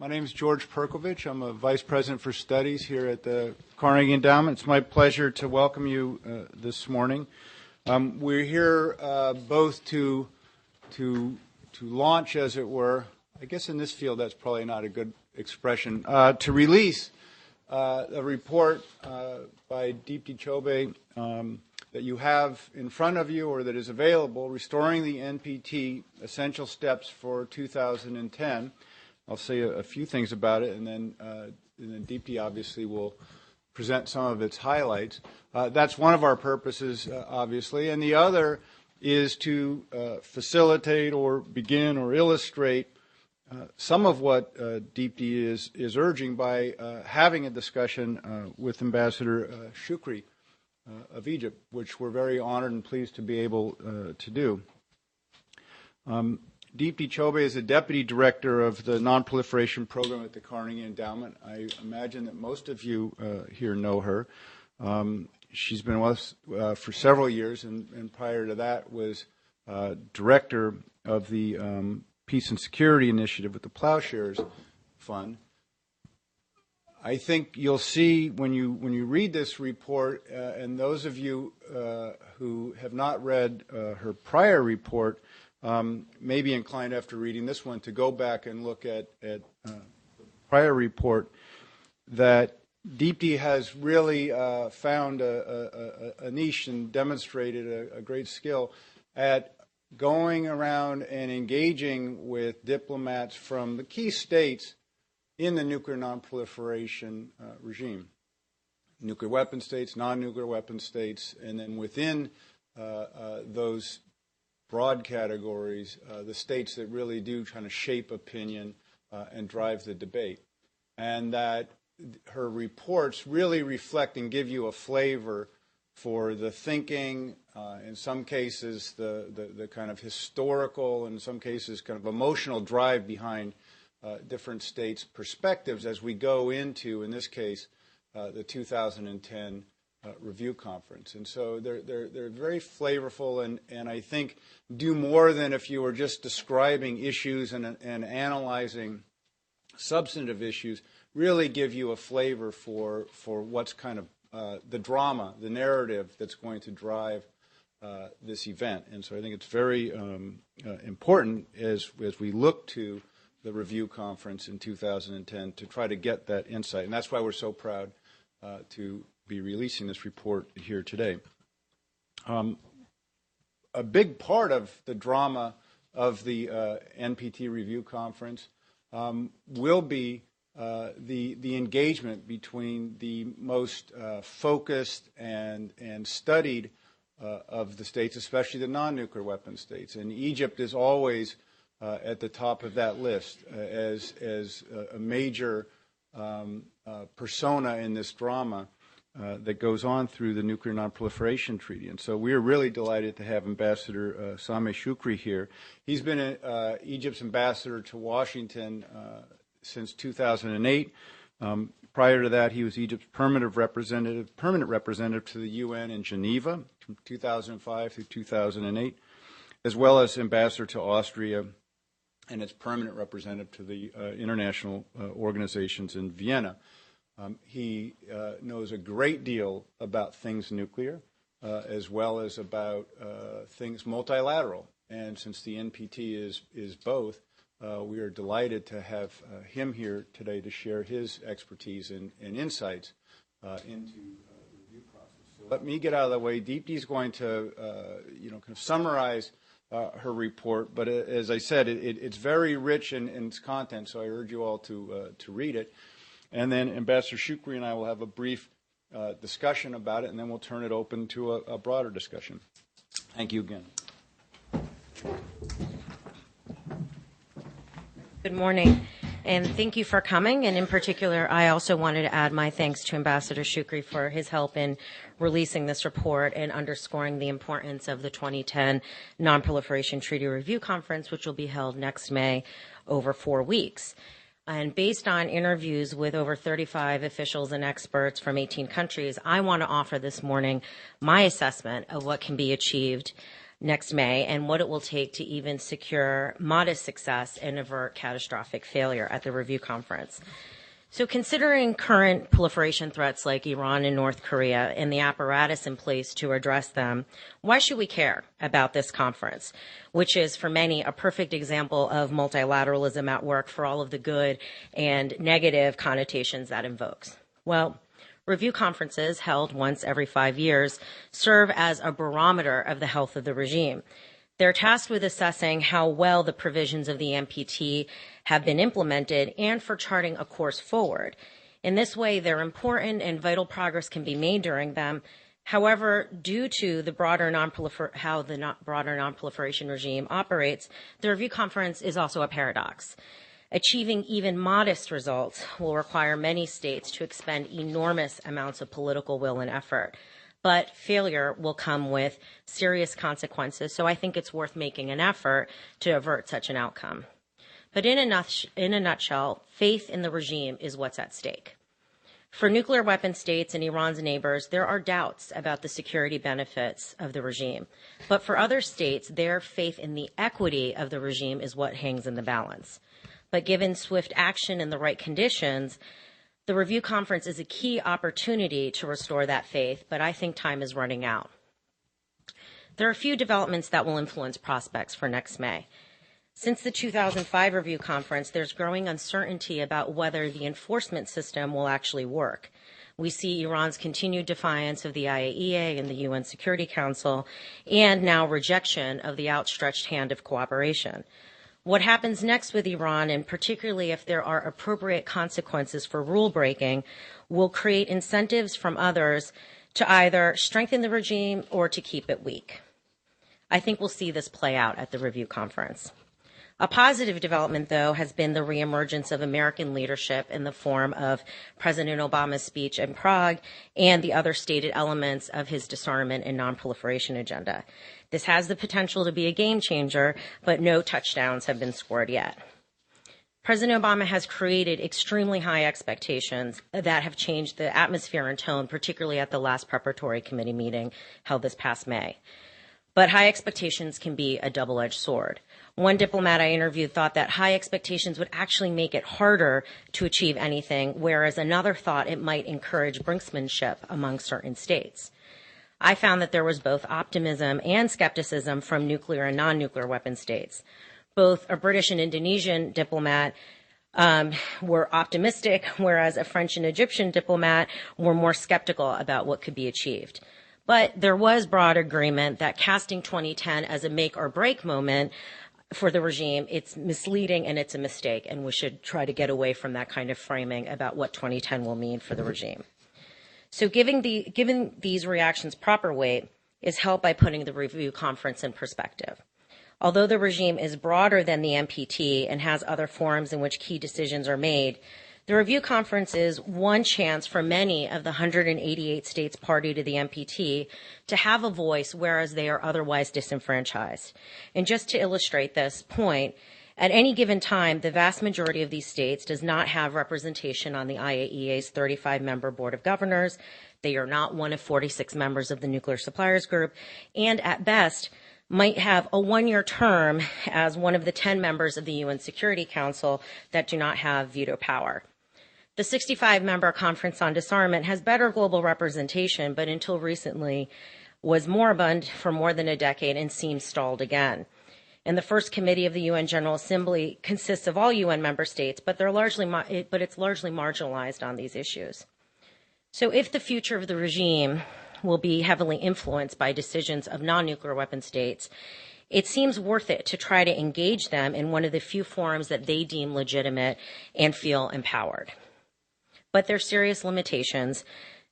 My name is George Perkovich. I'm a Vice President for Studies here at the Carnegie Endowment. It's my pleasure to welcome you this morning. We're here both to launch, as it were, I guess in this field that's probably not a good expression, to release a report by Deepti Choubey that you have in front of you or that is available, Restoring the NPT, Essential Steps for 2010. I'll say a few things about it, and then Deepti obviously will present some of its highlights. That's one of our purposes, obviously, and the other is to facilitate or begin or illustrate some of what Deepti is urging by having a discussion with Ambassador Shukri of Egypt, which we're very honored and pleased to be able to do. Deepti Choubey is the Deputy Director of the Non-Proliferation Program at the Carnegie Endowment. I imagine that most of you here know her. She's been with us for several years, and prior to that was Director of the Peace and Security Initiative with the Plowshares Fund. I think you'll see when you read this report, and those of you who have not read her prior report may be inclined after reading this one to go back and look at the prior report, that Deepti has really found a niche and demonstrated a great skill at going around and engaging with diplomats from the key states in the nuclear non-proliferation regime. Nuclear weapon states, non-nuclear weapon states, and then within those broad categories, the states that really do kind of shape opinion and drive the debate. And that her reports really reflect and give you a flavor for the thinking, in some cases the kind of historical, in some cases kind of emotional drive behind different states' perspectives as we go into, in this case, the 2010 review conference. And so they're very flavorful and I think do more than if you were just describing issues and analyzing substantive issues, really give you a flavor for what's kind of the drama, the narrative that's going to drive this event. And so I think it's very important as we look to the review conference in 2010 to try to get that insight. And that's why we're so proud to be releasing this report here today. A big part of the drama of the NPT review conference will be the engagement between the most focused and studied of the states, especially the non-nuclear weapon states. And Egypt is always at the top of that list as a major persona in this drama that goes on through the Nuclear Non-Proliferation Treaty. And so we're really delighted to have Ambassador Sameh Shoukry here. He's been Egypt's ambassador to Washington since 2008. Prior to that, he was Egypt's permanent representative to the UN in Geneva from 2005 through 2008, as well as ambassador to Austria and its permanent representative to the international organizations in Vienna. He knows a great deal about things nuclear, as well as about things multilateral. And since the NPT is both, we are delighted to have him here today to share his expertise and insights into the review process. So let me get out of the way. Deepti is going to kind of summarize her report, but as I said, it's very rich in its content, so I urge you all to read it. And then Ambassador Shoukry and I will have a brief discussion about it, and then we'll turn it open to a broader discussion. Thank you again. Good morning, and thank you for coming. And in particular, I also wanted to add my thanks to Ambassador Shoukry for his help in releasing this report and underscoring the importance of the 2010 Non-Proliferation Treaty Review Conference, which will be held next May over 4 weeks. And based on interviews with over 35 officials and experts from 18 countries, I want to offer this morning my assessment of what can be achieved next May and what it will take to even secure modest success and avert catastrophic failure at the review conference. So considering current proliferation threats like Iran and North Korea and the apparatus in place to address them, why should we care about this conference, which is for many a perfect example of multilateralism at work for all of the good and negative connotations that invokes? Well, review conferences held once every 5 years serve as a barometer of the health of the regime. They're tasked with assessing how well the provisions of the NPT have been implemented and for charting a course forward. In this way, they're important and vital progress can be made during them. However, due to the broader how the broader non-proliferation regime operates, the review conference is also a paradox. Achieving even modest results will require many states to expend enormous amounts of political will and effort. But failure will come with serious consequences, so I think it's worth making an effort to avert such an outcome. But in a nutshell, faith in the regime is what's at stake. For nuclear weapon states and Iran's neighbors, there are doubts about the security benefits of the regime. But for other states, their faith in the equity of the regime is what hangs in the balance. But given swift action in the right conditions, the review conference is a key opportunity to restore that faith, but I think time is running out. There are a few developments that will influence prospects for next May. Since the 2005 review conference, there's growing uncertainty about whether the enforcement system will actually work. We see Iran's continued defiance of the IAEA and the UN Security Council, and now rejection of the outstretched hand of cooperation. What happens next with Iran, and particularly if there are appropriate consequences for rule breaking, will create incentives from others to either strengthen the regime or to keep it weak. I think we'll see this play out at the review conference. A positive development, though, has been the reemergence of American leadership in the form of President Obama's speech in Prague and the other stated elements of his disarmament and non-proliferation agenda. This has the potential to be a game changer, but no touchdowns have been scored yet. President Obama has created extremely high expectations that have changed the atmosphere and tone, particularly at the last preparatory committee meeting held this past May. But high expectations can be a double-edged sword. One diplomat I interviewed thought that high expectations would actually make it harder to achieve anything, whereas another thought it might encourage brinksmanship among certain states. I found that there was both optimism and skepticism from nuclear and non-nuclear weapon states. Both a British and Indonesian diplomat were optimistic, whereas a French and Egyptian diplomat were more skeptical about what could be achieved. But there was broad agreement that casting 2010 as a make or break moment for the regime, it's misleading and it's a mistake, and we should try to get away from that kind of framing about what 2010 will mean for the regime. So giving these reactions proper weight is helped by putting the review conference in perspective. Although the regime is broader than the NPT and has other forums in which key decisions are made, the review conference is one chance for many of the 188 states party to the NPT to have a voice, whereas they are otherwise disenfranchised. And just to illustrate this point, at any given time, the vast majority of these states does not have representation on the IAEA's 35-member Board of Governors. They are not one of 46 members of the Nuclear Suppliers Group, and at best, might have a one-year term as one of the 10 members of the UN Security Council that do not have veto power. The 65-member Conference on Disarmament has better global representation, but until recently was moribund for more than a decade and seems stalled again. And the first committee of the UN General Assembly consists of all UN member states, but it's largely marginalized on these issues. So if the future of the regime will be heavily influenced by decisions of non-nuclear weapon states, it seems worth it to try to engage them in one of the few forums that they deem legitimate and feel empowered. But there are serious limitations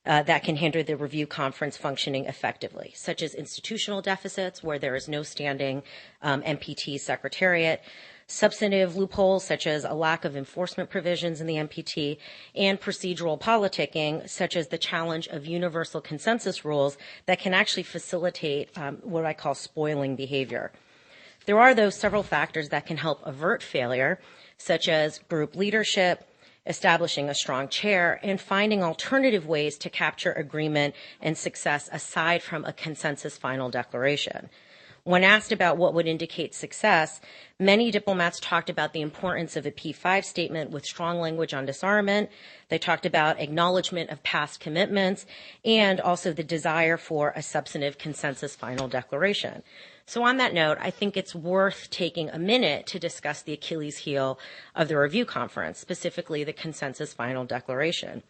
that can hinder the review conference functioning effectively, such as institutional deficits where there is no standing NPT secretariat, substantive loopholes such as a lack of enforcement provisions in the NPT, and procedural politicking such as the challenge of universal consensus rules that can actually facilitate what I call spoiling behavior. There are, though, several factors that can help avert failure, such as group leadership, establishing a strong chair, and finding alternative ways to capture agreement and success aside from a consensus final declaration. When asked about what would indicate success, many diplomats talked about the importance of a P5 statement with strong language on disarmament. They talked about acknowledgement of past commitments and also the desire for a substantive consensus final declaration. So on that note, I think it's worth taking a minute to discuss the Achilles heel of the review conference, specifically the consensus final declaration.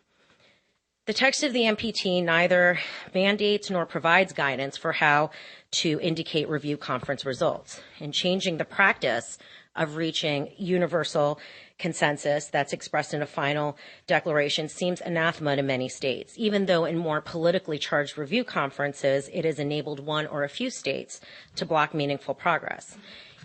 The text of the NPT neither mandates nor provides guidance for how to indicate review conference results. And changing the practice of reaching universal consensus that's expressed in a final declaration seems anathema to many states, even though in more politically charged review conferences, it has enabled one or a few states to block meaningful progress.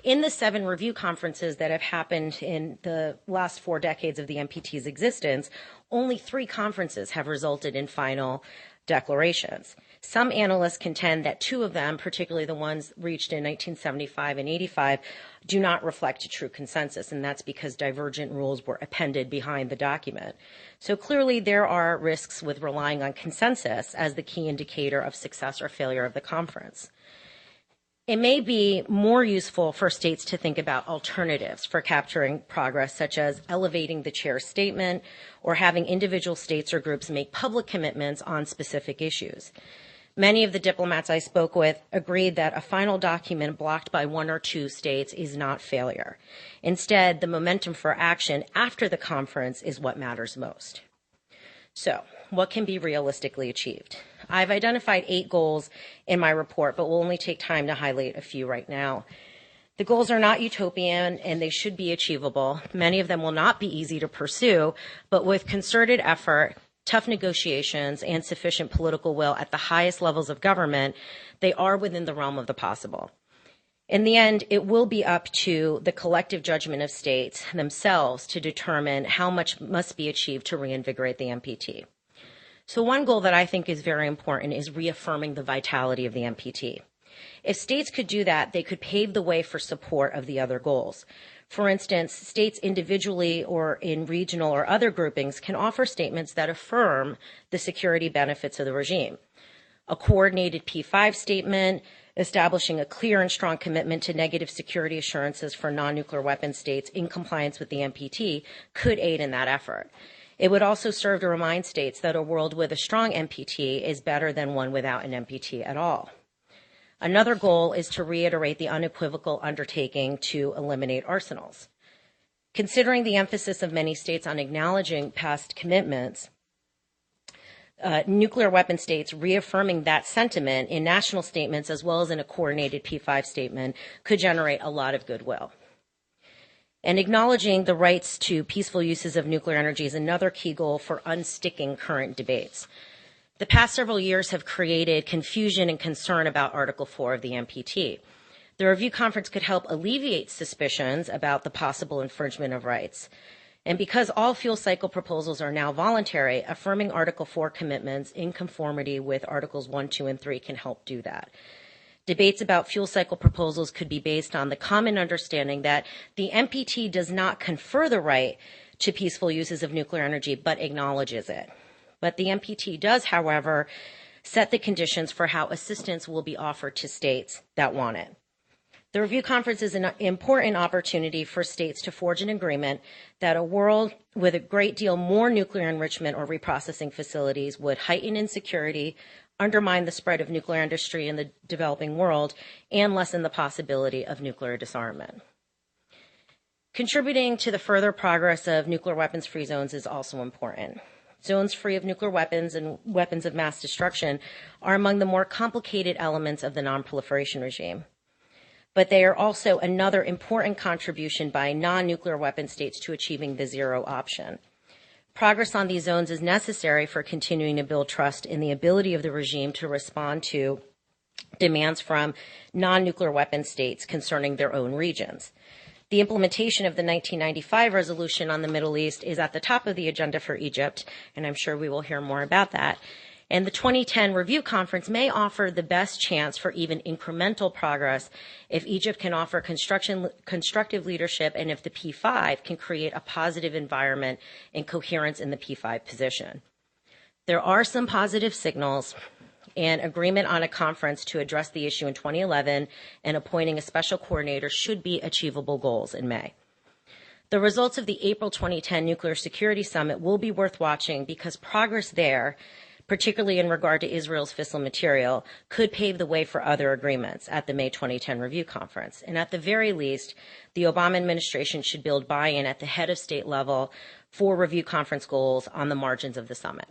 In the 7 review conferences that have happened in the last 4 decades of the NPT's existence, only 3 conferences have resulted in final declarations. Some analysts contend that 2 of them, particularly the ones reached in 1975 and 85, do not reflect a true consensus, and that's because divergent rules were appended behind the document. So clearly there are risks with relying on consensus as the key indicator of success or failure of the conference. It may be more useful for states to think about alternatives for capturing progress, such as elevating the chair's statement or having individual states or groups make public commitments on specific issues. Many of the diplomats I spoke with agreed that a final document blocked by 1 or 2 states is not failure. Instead, the momentum for action after the conference is what matters most. So, what can be realistically achieved? I've identified 8 goals in my report, but we'll only take time to highlight a few right now. The goals are not utopian and they should be achievable. Many of them will not be easy to pursue, but with concerted effort, tough negotiations, and sufficient political will at the highest levels of government, they are within the realm of the possible. In the end, it will be up to the collective judgment of states themselves to determine how much must be achieved to reinvigorate the NPT. So one goal that I think is very important is reaffirming the vitality of the NPT. If states could do that, they could pave the way for support of the other goals. For instance, states individually or in regional or other groupings can offer statements that affirm the security benefits of the regime. A coordinated P5 statement, establishing a clear and strong commitment to negative security assurances for non-nuclear weapon states in compliance with the NPT could aid in that effort. It would also serve to remind states that a world with a strong NPT is better than one without an NPT at all. Another goal is to reiterate the unequivocal undertaking to eliminate arsenals. Considering the emphasis of many states on acknowledging past commitments, nuclear weapon states reaffirming that sentiment in national statements as well as in a coordinated P5 statement could generate a lot of goodwill. And acknowledging the rights to peaceful uses of nuclear energy is another key goal for unsticking current debates. The past several years have created confusion and concern about Article 4 of the NPT. The review conference could help alleviate suspicions about the possible infringement of rights. And because all fuel cycle proposals are now voluntary, affirming Article 4 commitments in conformity with Articles 1, 2, and 3 can help do that. Debates about fuel cycle proposals could be based on the common understanding that the NPT does not confer the right to peaceful uses of nuclear energy, but acknowledges it. But the NPT does, however, set the conditions for how assistance will be offered to states that want it. The review conference is an important opportunity for states to forge an agreement that a world with a great deal more nuclear enrichment or reprocessing facilities would heighten insecurity, undermine the spread of nuclear industry in the developing world, and lessen the possibility of nuclear disarmament. Contributing to the further progress of nuclear weapons-free zones is also important. Zones free of nuclear weapons and weapons of mass destruction are among the more complicated elements of the non-proliferation regime. But they are also another important contribution by non-nuclear weapon states to achieving the zero option. Progress on these zones is necessary for continuing to build trust in the ability of the regime to respond to demands from non-nuclear weapon states concerning their own regions. The implementation of the 1995 resolution on the Middle East is at the top of the agenda for Egypt, and I'm sure we will hear more about that. And the 2010 review conference may offer the best chance for even incremental progress if Egypt can offer constructive leadership and if the P5 can create a positive environment and coherence in the P5 position. There are some positive signals, and agreement on a conference to address the issue in 2011 and appointing a special coordinator should be achievable goals in May. The results of the April 2010 Nuclear Security Summit will be worth watching because progress there, particularly in regard to Israel's fissile material, could pave the way for other agreements at the May 2010 Review Conference. And at the very least, the Obama administration should build buy-in at the head of state level for Review Conference goals on the margins of the summit.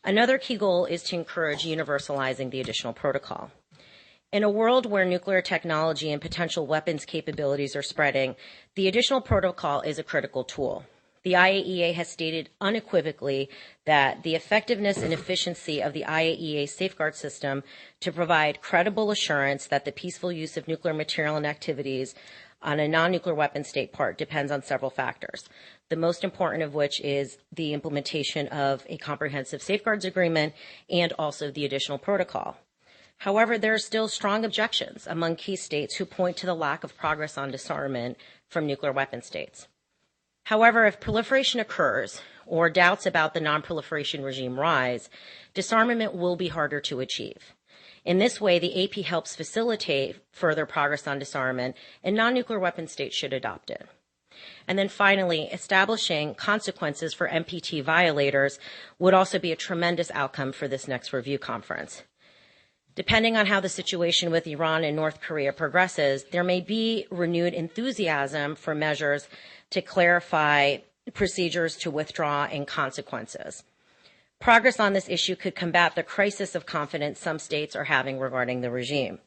Another key goal is to encourage universalizing the additional protocol. In a world where nuclear technology and potential weapons capabilities are spreading, the additional protocol is a critical tool. The IAEA has stated unequivocally that the effectiveness and efficiency of the IAEA safeguard system to provide credible assurance that the peaceful use of nuclear material and activities on a non-nuclear weapon state part depends on several factors, the most important of which is the implementation of a comprehensive safeguards agreement and also the additional protocol. However, there are still strong objections among key states who point to the lack of progress on disarmament from nuclear weapon states. However, if proliferation occurs or doubts about the non-proliferation regime rise, disarmament will be harder to achieve. In this way, the AP helps facilitate further progress on disarmament, and non-nuclear weapon states should adopt it. And then finally, establishing consequences for NPT violators would also be a tremendous outcome for this next review conference. Depending on how the situation with Iran and North Korea progresses, there may be renewed enthusiasm for measures to clarify procedures to withdraw and consequences. Progress on this issue could combat the crisis of confidence some states are having regarding the regime.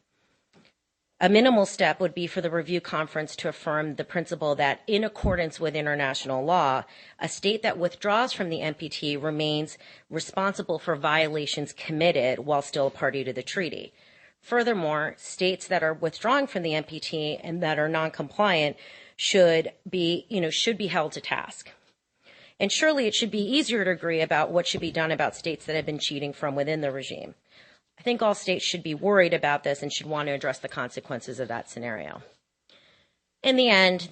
A minimal step would be for the review conference to affirm the principle that, in accordance with international law, a state that withdraws from the NPT remains responsible for violations committed while still a party to the treaty. Furthermore, states that are withdrawing from the NPT and that are non-compliant should be held to task. And surely it should be easier to agree about what should be done about states that have been cheating from within the regime. I think all states should be worried about this and should want to address the consequences of that scenario. In the end,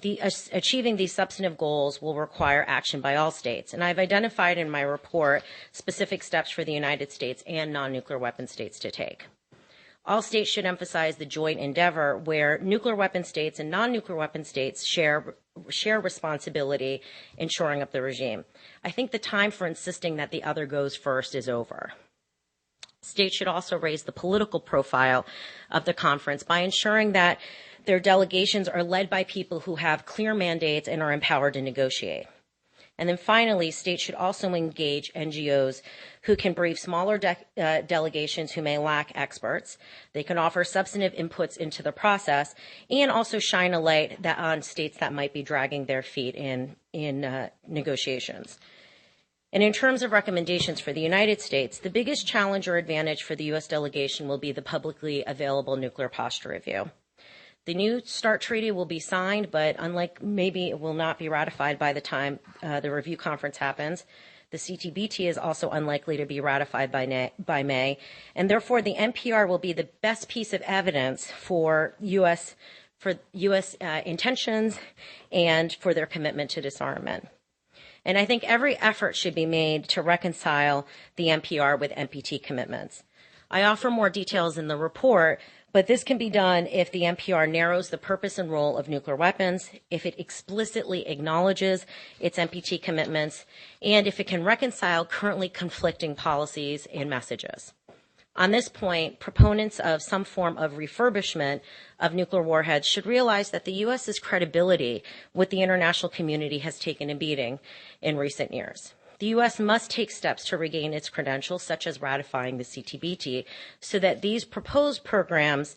achieving these substantive goals will require action by all states, and I've identified in my report specific steps for the United States and non-nuclear weapon states to take. All states should emphasize the joint endeavor where nuclear weapon states and non-nuclear weapon states share responsibility in shoring up the regime. I think the time for insisting that the other goes first is over. States should also raise the political profile of the conference by ensuring that their delegations are led by people who have clear mandates and are empowered to negotiate. And then finally, states should also engage NGOs who can brief smaller delegations who may lack experts. They can offer substantive inputs into the process and also shine a light on states that might be dragging their feet in negotiations. And in terms of recommendations for the United States, the biggest challenge or advantage for the U.S. delegation will be the publicly available nuclear posture review. The New START treaty will be signed, but maybe it will not be ratified by the time the review conference happens. The CTBT is also unlikely to be ratified by May, and therefore the NPR will be the best piece of evidence for U.S. Intentions and for their commitment to disarmament. And I think every effort should be made to reconcile the NPR with NPT commitments. I offer more details in the report, but this can be done if the NPR narrows the purpose and role of nuclear weapons, if it explicitly acknowledges its NPT commitments, and if it can reconcile currently conflicting policies and messages. On this point, proponents of some form of refurbishment of nuclear warheads should realize that the U.S.'s credibility with the international community has taken a beating in recent years. The U.S. must take steps to regain its credentials, such as ratifying the CTBT, so that these proposed programs,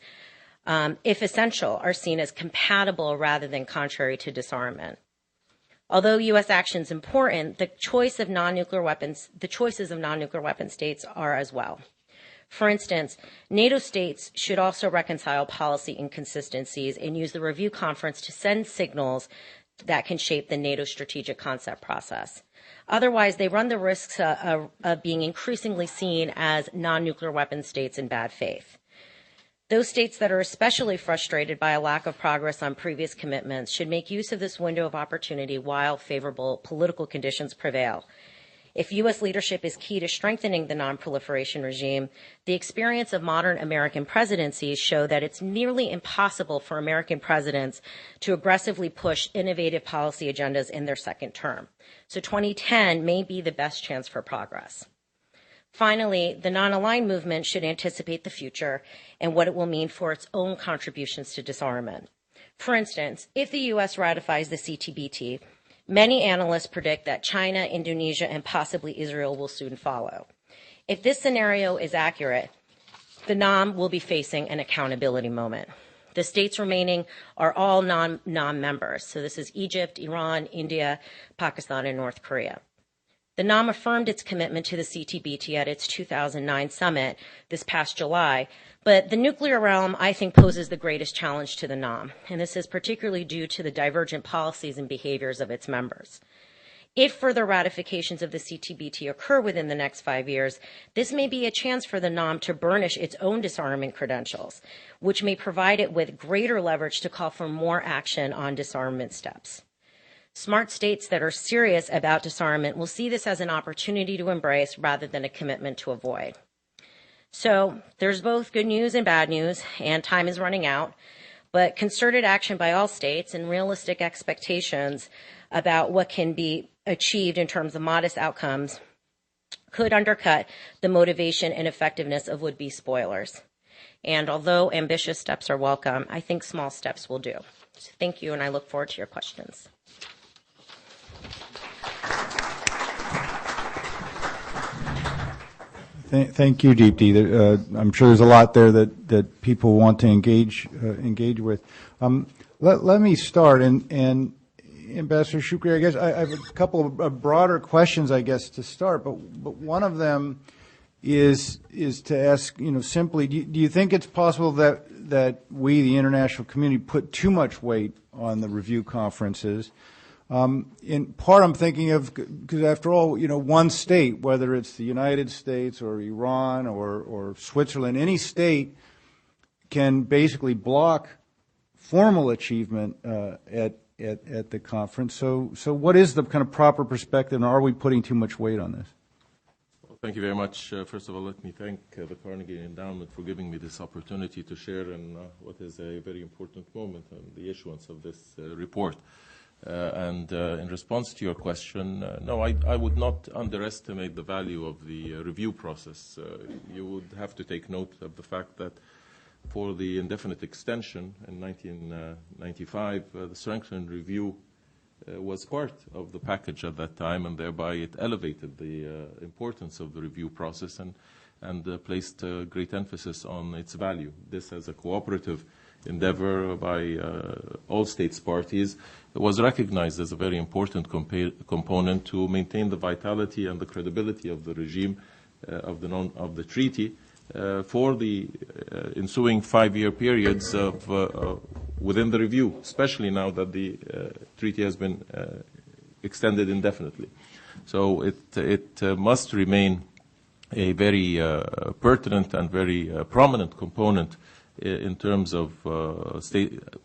if essential, are seen as compatible rather than contrary to disarmament. Although U.S. action is important, the choices of non-nuclear weapon states are as well. For instance, NATO states should also reconcile policy inconsistencies and use the review conference to send signals that can shape the NATO strategic concept process. Otherwise, they run the risks of being increasingly seen as non-nuclear weapon states in bad faith. Those states that are especially frustrated by a lack of progress on previous commitments should make use of this window of opportunity while favorable political conditions prevail. If U.S. leadership is key to strengthening the non-proliferation regime, the experience of modern American presidencies show that it's nearly impossible for American presidents to aggressively push innovative policy agendas in their second term. So 2010 may be the best chance for progress. Finally, the non-aligned movement should anticipate the future and what it will mean for its own contributions to disarmament. For instance, if the U.S. ratifies the CTBT, many analysts predict that China, Indonesia, and possibly Israel will soon follow. If this scenario is accurate, the NAM will be facing an accountability moment. The states remaining are all non-members. So this is Egypt, Iran, India, Pakistan, and North Korea. The NAM affirmed its commitment to the CTBT at its 2009 summit this past July, but the nuclear realm, I think, poses the greatest challenge to the NAM, and this is particularly due to the divergent policies and behaviors of its members. If further ratifications of the CTBT occur within the next 5 years, this may be a chance for the NAM to burnish its own disarmament credentials, which may provide it with greater leverage to call for more action on disarmament steps. Smart states that are serious about disarmament will see this as an opportunity to embrace rather than a commitment to avoid. So there's both good news and bad news, and time is running out, but concerted action by all states and realistic expectations about what can be achieved in terms of modest outcomes could undercut the motivation and effectiveness of would-be spoilers. And although ambitious steps are welcome, I think small steps will do. So thank you, and I look forward to your questions. Thank you, Deepti. I'm sure there's a lot there that people want to engage with. Let me start, and Ambassador Shukri, I guess I have a couple of broader questions, I guess, to start. But one of them is to ask, simply, do you think it's possible that we, the international community, put too much weight on the review conferences? In part, I'm thinking of, because after all, one state, whether it's the United States or Iran or Switzerland, any state can basically block formal achievement at the conference. So what is the kind of proper perspective, and are we putting too much weight on this? Well, thank you very much. First of all, let me thank the Carnegie Endowment for giving me this opportunity to share in what is a very important moment on the issuance of this report. And in response to your question, no, I would not underestimate the value of the review process. You would have to take note of the fact that for the indefinite extension in 1995, the strengthened review was part of the package at that time, and thereby it elevated the importance of the review process and placed great emphasis on its value. This as a cooperative endeavor by all states parties was recognized as a very important component to maintain the vitality and the credibility of the regime of the treaty for the ensuing 5-year periods of within the review, especially now that the treaty has been extended indefinitely. So it must remain a very pertinent and very prominent component in terms of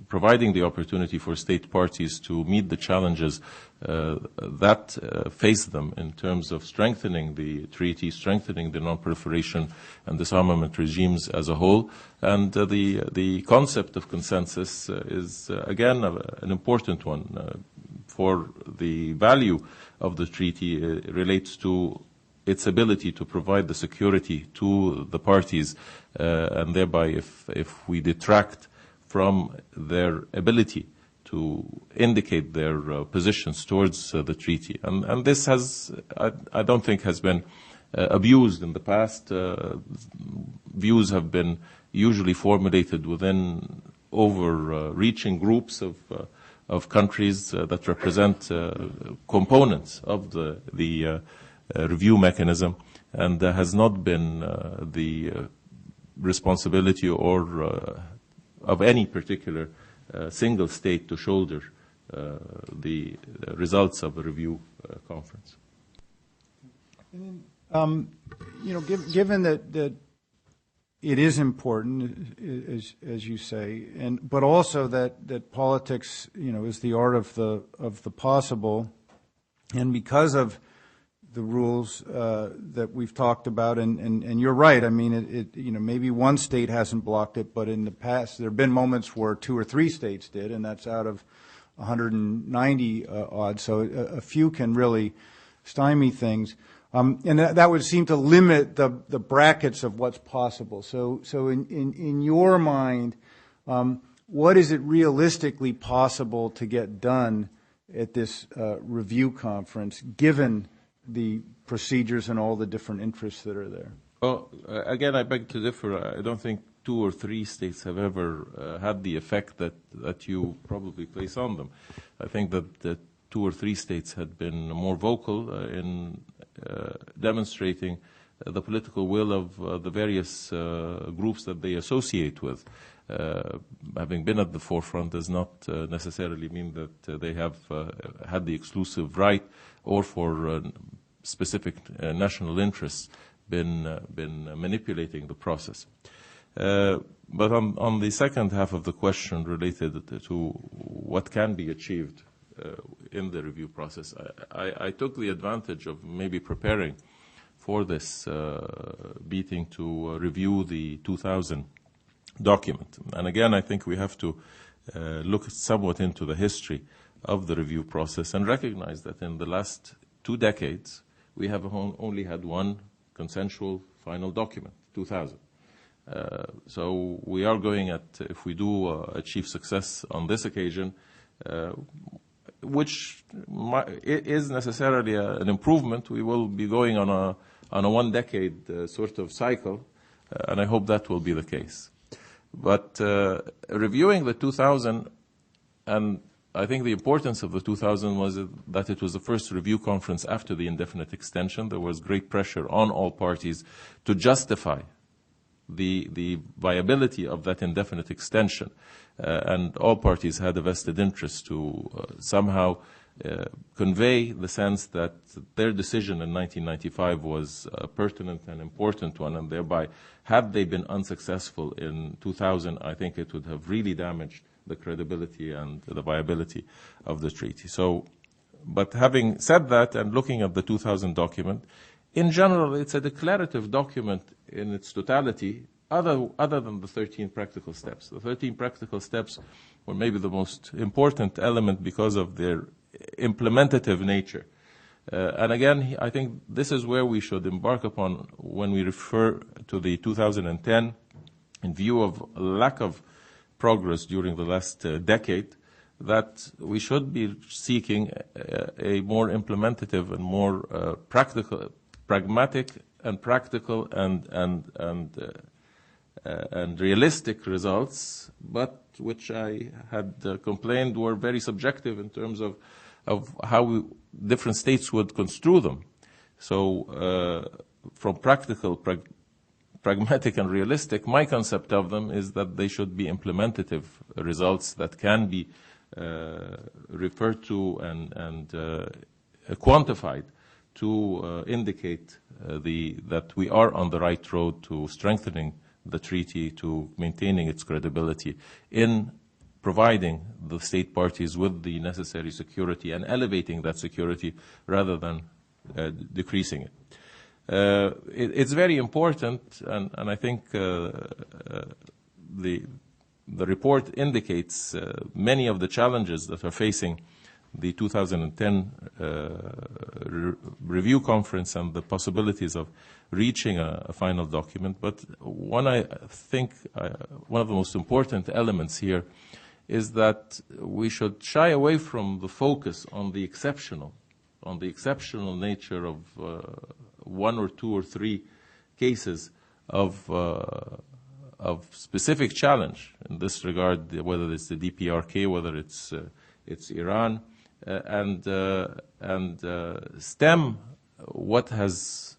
providing the opportunity for state parties to meet the challenges that face them in terms of strengthening the treaty, strengthening the non-proliferation and disarmament regimes as a whole. And the concept of consensus is, again, an important one. For the value of the treaty relates to its ability to provide the security to the parties, and thereby if we detract from their ability to indicate their positions towards the treaty. And this has, I don't think, has been abused in the past. Views have been usually formulated within overreaching groups of countries that represent components of the review mechanism, and there has not been the responsibility or of any particular single state to shoulder the results of a review conference. And then, given that it is important, as you say, but also that politics, is the art of the possible, and because of the rules that we've talked about, and you're right. I mean, maybe one state hasn't blocked it, but in the past there have been moments where 2 or 3 states did, and that's out of 190 odd. So a few can really stymie things, and that would seem to limit the brackets of what's possible. So in your mind, what is it realistically possible to get done at this review conference, given the procedures and all the different interests that are there? Well, again, I beg to differ. I don't think 2 or 3 states have ever had the effect that you probably place on them. I think that 2 or 3 states had been more vocal in demonstrating the political will of the various groups that they associate with. Having been at the forefront does not necessarily mean that they have had the exclusive right, or for specific national interests been manipulating the process. But on the second half of the question related to what can be achieved in the review process, I took the advantage of maybe preparing for this meeting to review the 2000 document. And again, I think we have to look somewhat into the history of the review process and recognize that in the last 2 decades, we have only had one consensual final document, 2000. So we are going at, if we do achieve success on this occasion, which is necessarily an improvement, we will be going on a 1-decade sort of cycle, and I hope that will be the case. But reviewing the 2000, and I think the importance of the 2000 was that it was the first review conference after the indefinite extension. There was great pressure on all parties to justify the viability of that indefinite extension. And all parties had a vested interest to somehow convey the sense that their decision in 1995 was a pertinent and important one, and thereby, had they been unsuccessful in 2000, I think it would have really damaged the credibility and the viability of the treaty. So, but having said that, and looking at the 2000 document, in general, it's a declarative document in its totality, other than the 13 practical steps. The 13 practical steps were maybe the most important element because of their implementative nature. And again, I think this is where we should embark upon when we refer to the 2010, in view of lack of progress during the last decade, that we should be seeking a more implementative and more pragmatic and practical and realistic results, but which I had complained were very subjective in terms of how different states would construe them. So from practical, pragmatic and realistic, my concept of them is that they should be implementative results that can be referred to and quantified to indicate that we are on the right road to strengthening the treaty, to maintaining its credibility in providing the state parties with the necessary security and elevating that security rather than decreasing it. It's very important, and I think the report indicates many of the challenges that are facing the 2010 review conference and the possibilities of reaching a final document. But I think one of the most important elements here is that we should shy away from the focus on the exceptional nature of 1 or 2 or 3 cases of specific challenge in this regard, whether it's the DPRK, whether it's Iran, and stem what has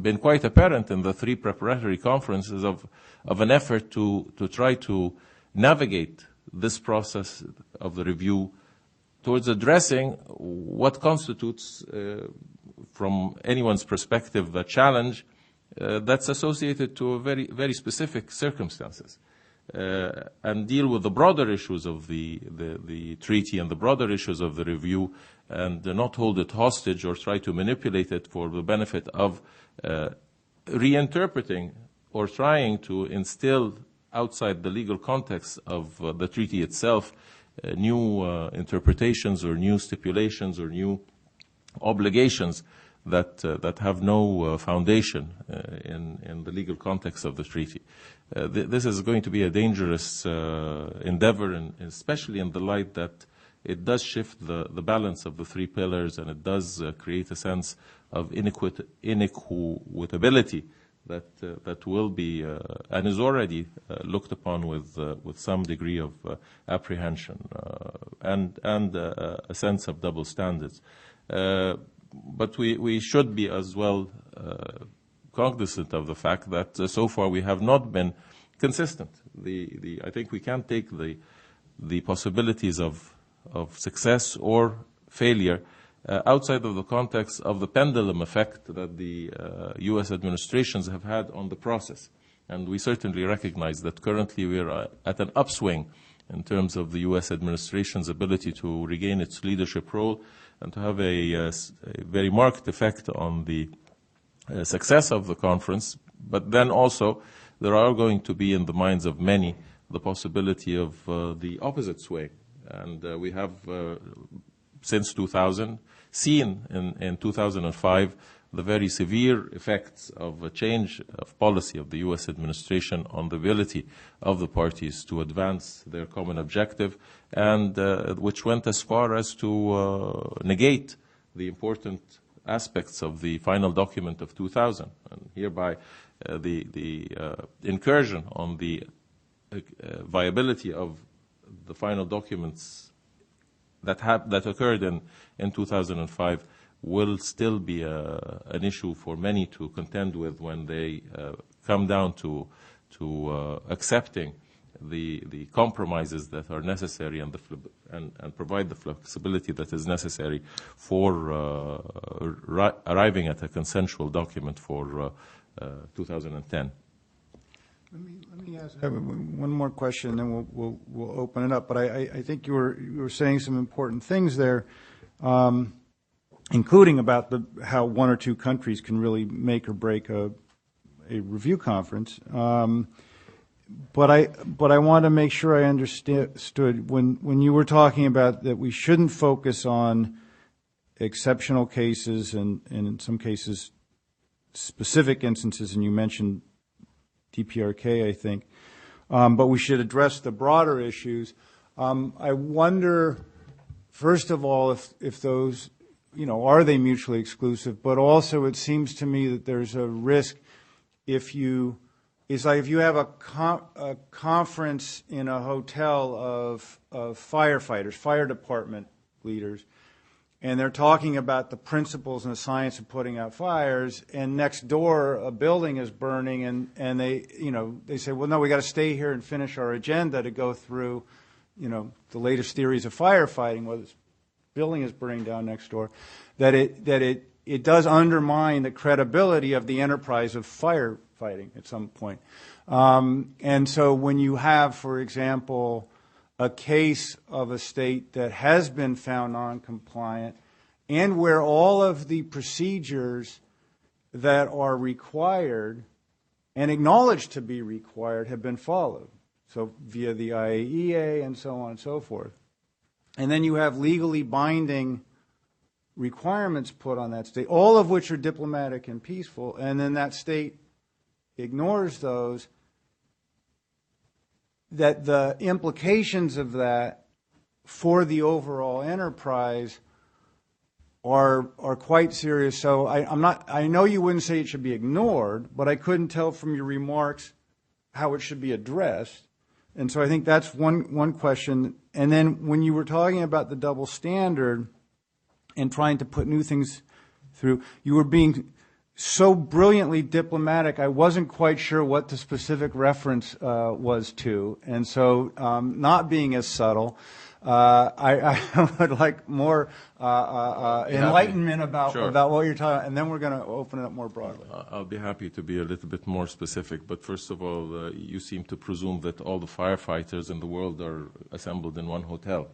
been quite apparent in the 3 preparatory conferences of an effort to try to navigate this process of the review towards addressing what constitutes, from anyone's perspective, the challenge that's associated to a very, very specific circumstances. and deal with the broader issues of the treaty and the broader issues of the review, and not hold it hostage or try to manipulate it for the benefit of reinterpreting or trying to instill outside the legal context of the treaty itself new interpretations or new stipulations or new obligations that have no foundation in the legal context of the treaty. This is going to be a dangerous endeavor, and especially in the light that it does shift the balance of the three pillars, and it does create a sense of inequitability that will be and is already looked upon with some degree of apprehension and a sense of double standards. But we should be as well cognizant of the fact that so far we have not been consistent. I think we can't take the possibilities of success or failure outside of the context of the pendulum effect that the U.S. administrations have had on the process. And we certainly recognize that currently we are at an upswing in terms of the U.S. administration's ability to regain its leadership role and to have a very marked effect on the success of the conference. But then also there are going to be in the minds of many the possibility of the opposite swing. And we have, since 2000, seen in 2005 the very severe effects of a change of policy of the U.S. administration on the ability of the parties to advance their common objective, and which went as far as to negate the important aspects of the final document of 2000, and hereby the incursion on the viability of the final documents that occurred in 2005 will still be an issue for many to contend with when they come down to accepting the compromises that are necessary and provide the flexibility that is necessary for arriving at a consensual document for 2010. Let me ask one more question, and then we'll open it up. But I think you were saying some important things there, including about how one or two countries can really make or break a review conference. But I want to make sure I understood when you were talking about that we shouldn't focus on exceptional cases and in some cases specific instances, and you mentioned DPRK, I think, but we should address the broader issues. I wonder, first of all, if those, are they mutually exclusive? But also, it seems to me that there's a risk if you have a conference in a hotel of firefighters, fire department leaders, and they're talking about the principles and the science of putting out fires, and next door a building is burning, and they say, well, no, we got to stay here and finish our agenda to go through, the latest theories of firefighting, whether this building is burning down next door, that it does undermine the credibility of the enterprise of firefighting at some point. And so when you have, for example, a case of a state that has been found non-compliant and where all of the procedures that are required and acknowledged to be required have been followed, so via the IAEA and so on and so forth, and then you have legally binding requirements put on that state, all of which are diplomatic and peaceful, and then that state ignores those, that the implications of that for the overall enterprise are quite serious. So I know you wouldn't say it should be ignored, but I couldn't tell from your remarks how it should be addressed. And so I think that's one question. And then when you were talking about the double standard and trying to put new things through, you were being so brilliantly diplomatic, I wasn't quite sure what the specific reference was to. And so not being as subtle, I would like more enlightenment about Sure. about what you're talking about, and then we're going to open it up more broadly. I'll be happy to be a little bit more specific, but first of all, you seem to presume that all the firefighters in the world are assembled in one hotel,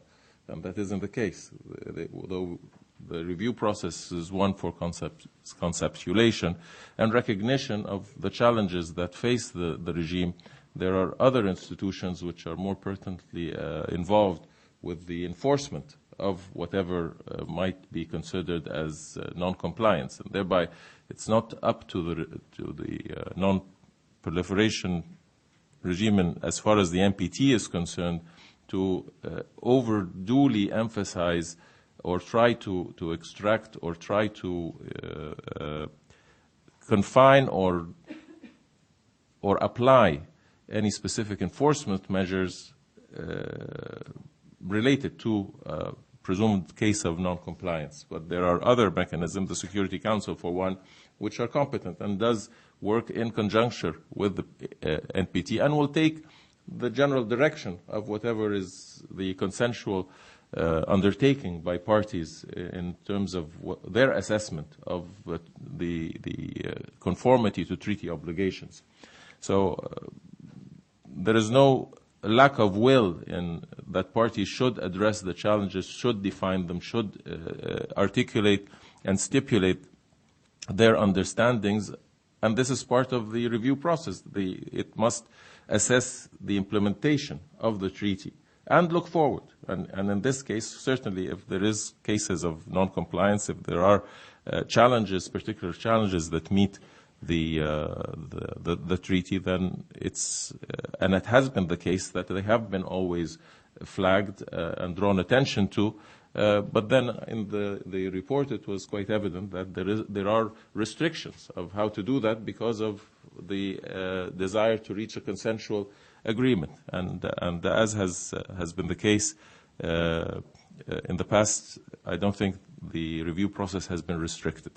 and that isn't the case. Though the review process is one for conceptualization and recognition of the challenges that face the regime, there are other institutions which are more pertinently involved with the enforcement of whatever might be considered as non-compliance, and thereby it's not up to the non-proliferation regime, as far as the NPT is concerned, to overduly emphasize or try to extract or try to confine or apply any specific enforcement measures related to presumed case of non-compliance. But there are other mechanisms, the Security Council for one, which are competent and does work in conjunction with the NPT and will take the general direction of whatever is the consensual undertaking by parties in terms of their assessment of the conformity to treaty obligations. So there is no lack of will in that parties should address the challenges, should define them, should articulate and stipulate their understandings, and this is part of the review process. It must assess the implementation of the treaty and look forward. And in this case, certainly, if there is cases of non-compliance, if there are challenges, particular challenges that meet the treaty, then it's and it has been the case that they have been always flagged and drawn attention to. But then in the report, it was quite evident that there are restrictions of how to do that because of the desire to reach a consensual agreement. And as has been the case in the past, I don't think the review process has been restricted.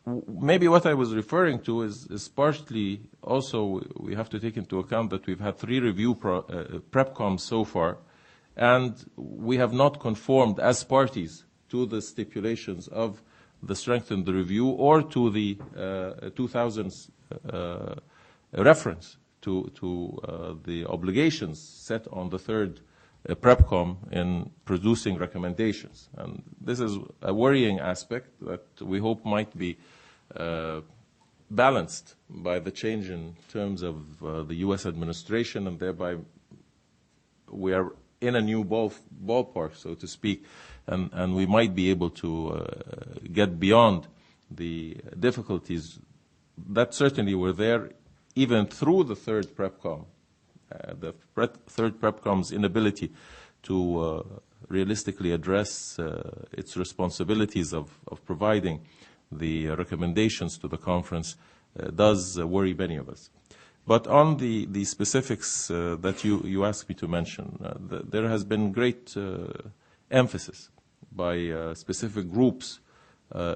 Maybe what I was referring to is partially also we have to take into account that we've had 3 review prepcoms so far, and we have not conformed as parties to the stipulations of the strengthened review or to the 2000s reference to the obligations set on the 3rd prepcom in producing recommendations. And this is a worrying aspect that we hope might be balanced by the change in terms of the U.S. administration, and thereby we are in a new ballpark, so to speak, and we might be able to get beyond the difficulties that certainly were there even through the 3rd prepcom. The 3rd prepcom's inability to realistically address its responsibilities of providing the recommendations to the conference does worry many of us. But on the specifics that you asked me to mention, there has been great emphasis by specific groups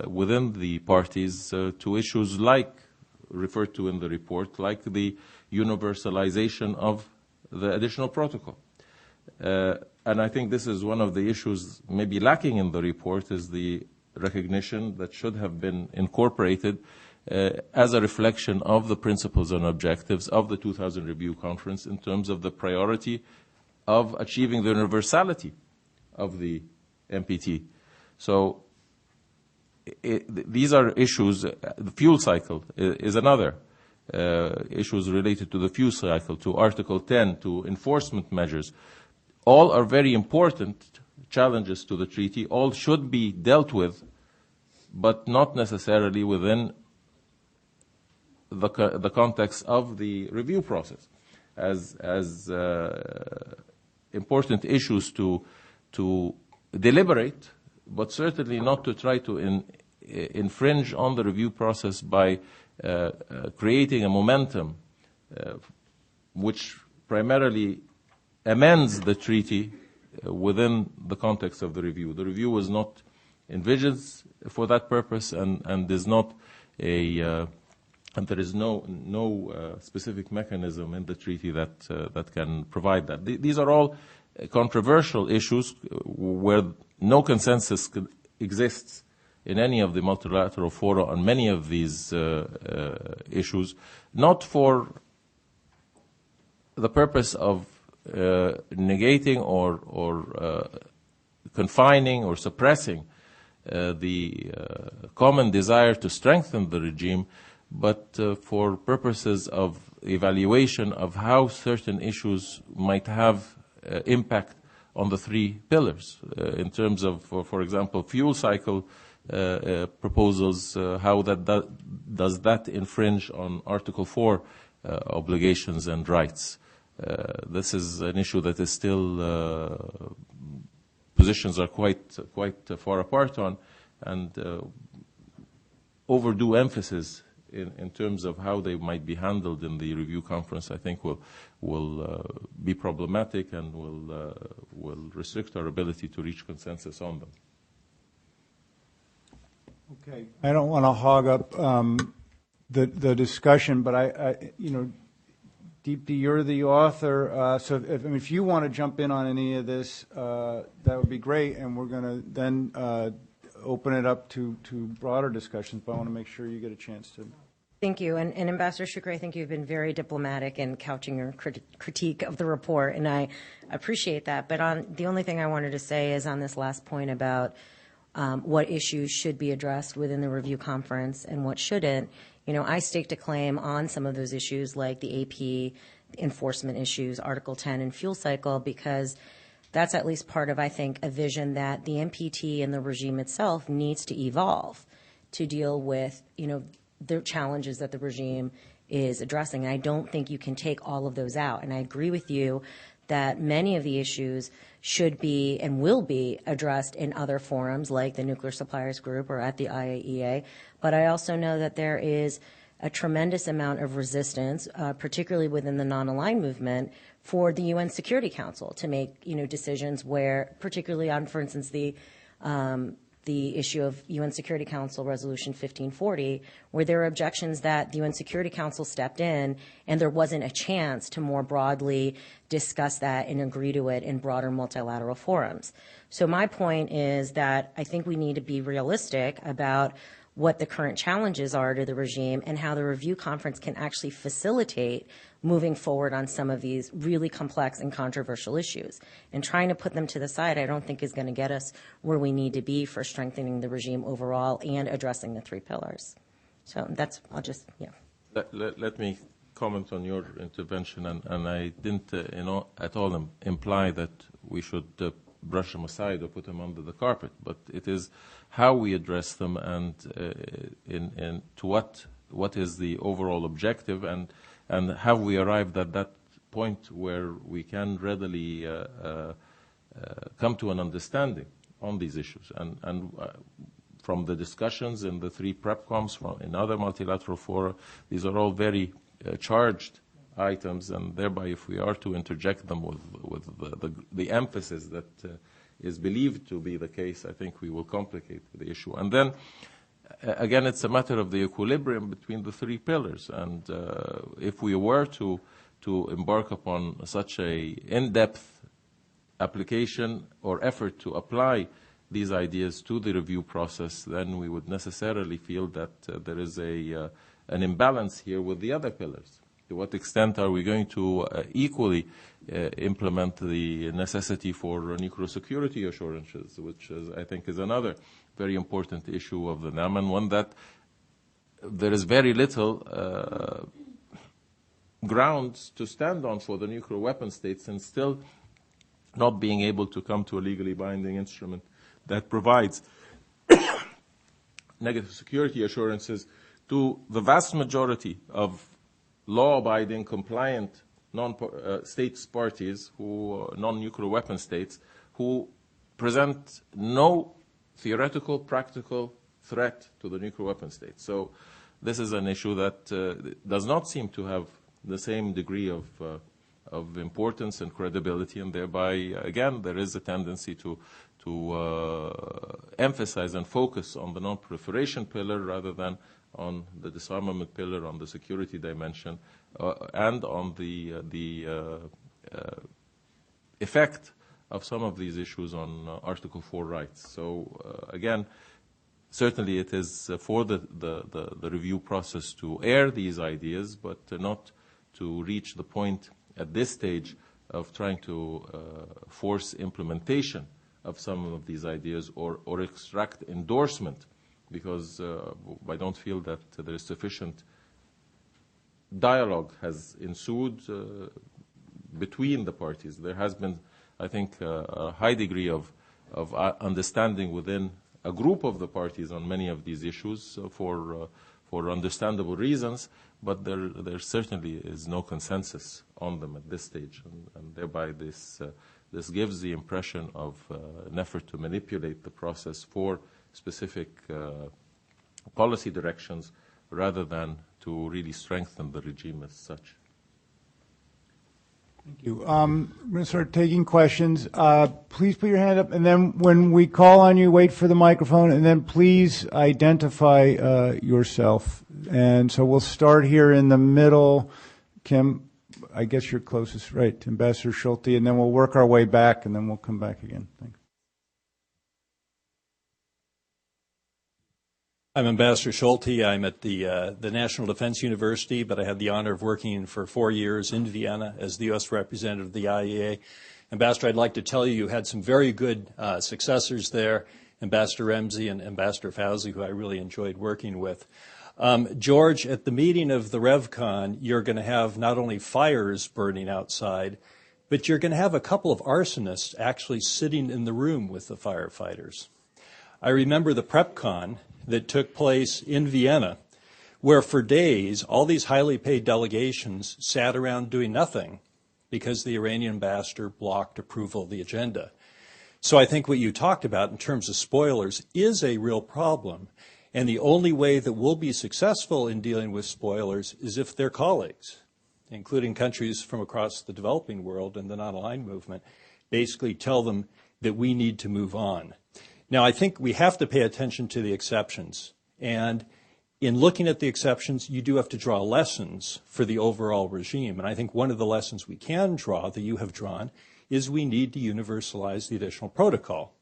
within the parties to issues like referred to in the report, like the universalization of the additional protocol. And I think this is one of the issues maybe lacking in the report, is the recognition that should have been incorporated as a reflection of the principles and objectives of the 2000 Review Conference in terms of the priority of achieving the universality of the NPT. So these are issues. The fuel cycle is another. Issues related to the fuel cycle, to Article 10, to enforcement measures. All are very important challenges to the treaty. All should be dealt with, but not necessarily within the context of the review process as important issues to deliberate, but certainly not to try to infringe on the review process by creating a momentum which primarily amends the treaty within the context of the review. The review was not envisioned for that purpose and is not a And there is no specific mechanism in the treaty that can provide that. These are all controversial issues where no consensus exists in any of the multilateral fora on many of these issues, not for the purpose of negating or confining or suppressing the common desire to strengthen the regime, but for purposes of evaluation of how certain issues might have impact on the three pillars in terms of, for example, fuel cycle proposals, how does that infringe on Article 4 obligations and rights. This is an issue that is still, positions are quite far apart on, and overdue emphasis in terms of how they might be handled in the review conference, I think will be problematic and will restrict our ability to reach consensus on them. Okay, I don't want to hog up the discussion, but I Deepti, you're the author, so if you want to jump in on any of this, that would be great, and we're going to then open it up to broader discussions, but I want to make sure you get a chance to. Thank you. And Ambassador Shukri, I think you've been very diplomatic in couching your critique of the report, and I appreciate that. But the only thing I wanted to say is on this last point about what issues should be addressed within the review conference and what shouldn't. I staked a claim on some of those issues like the AP enforcement issues, Article 10 and fuel cycle, because that's at least part of, I think, a vision that the NPT and the regime itself needs to evolve to deal with, the challenges that the regime is addressing. I don't think you can take all of those out. And I agree with you that many of the issues should be and will be addressed in other forums like the Nuclear Suppliers Group or at the IAEA. But I also know that there is a tremendous amount of resistance, particularly within the non-aligned movement, for the UN Security Council to make decisions where, particularly on, for instance, the issue of UN Security Council Resolution 1540, where there are objections that the UN Security Council stepped in and there wasn't a chance to more broadly discuss that and agree to it in broader multilateral forums. So my point is that I think we need to be realistic about what the current challenges are to the regime and how the review conference can actually facilitate moving forward on some of these really complex and controversial issues. And trying to put them to the side, I don't think is going to get us where we need to be for strengthening the regime overall and addressing the three pillars. So Let me comment on your intervention, and I didn't at all imply that we should brush them aside or put them under the carpet, but it is how we address them and to what is the overall objective, and have we arrived at that point where we can readily come to an understanding on these issues. And from the discussions in the three PrepComs, in other multilateral fora, these are all very charged items, and thereby if we are to interject them with the emphasis that is believed to be the case, I think we will complicate the issue. And then, again, it's a matter of the equilibrium between the three pillars. And if we were to embark upon such a in-depth application or effort to apply these ideas to the review process, then we would necessarily feel that there is an imbalance here with the other pillars. To what extent are we going to equally implement the necessity for nuclear security assurances, which I think is another very important issue of the NAM, and one that there is very little grounds to stand on for the nuclear weapon states, and still not being able to come to a legally binding instrument that provides negative security assurances to the vast majority of law-abiding, compliant states parties, non-nuclear weapon states, who present no theoretical, practical threat to the nuclear weapon states. So this is an issue that does not seem to have the same degree of importance and credibility, and thereby, again, there is a tendency to emphasize and focus on the non-proliferation pillar rather than on the disarmament pillar, on the security dimension, and on the effect of some of these issues on Article 4 rights. So, again, certainly it is for the review process to air these ideas, but not to reach the point at this stage of trying to force implementation of some of these ideas or extract endorsement, because I don't feel that there is sufficient dialogue has ensued between the parties. There has been, I think, a high degree of understanding within a group of the parties on many of these issues for understandable reasons, but there certainly is no consensus on them at this stage, and thereby this gives the impression of an effort to manipulate the process for specific policy directions rather than to really strengthen the regime as such. Thank you. I'm going to start taking questions. Please put your hand up, and then when we call on you, wait for the microphone, and then please identify yourself. And so we'll start here in the middle. Kim, I guess you're closest, right, to Ambassador Schulte, and then we'll work our way back, and then we'll come back again. Thanks. I'm Ambassador Schulte. I'm at the National Defense University, but I had the honor of working for 4 years in Vienna as the U.S. representative of the IAEA. Ambassador, I'd like to tell you, you had some very good successors there, Ambassador Remzi and Ambassador Fauzi, who I really enjoyed working with. George, at the meeting of the RevCon, you're going to have not only fires burning outside, but you're going to have a couple of arsonists actually sitting in the room with the firefighters. I remember the PrepCon that took place in Vienna, where for days all these highly paid delegations sat around doing nothing because the Iranian ambassador blocked approval of the agenda. So I think what you talked about in terms of spoilers is a real problem. And the only way that we'll be successful in dealing with spoilers is if their colleagues, including countries from across the developing world and the non-aligned movement, basically tell them that we need to move on. Now, I think we have to pay attention to the exceptions. And in looking at the exceptions, you do have to draw lessons for the overall regime. And I think one of the lessons we can draw, that you have drawn, is we need to universalize the additional protocol.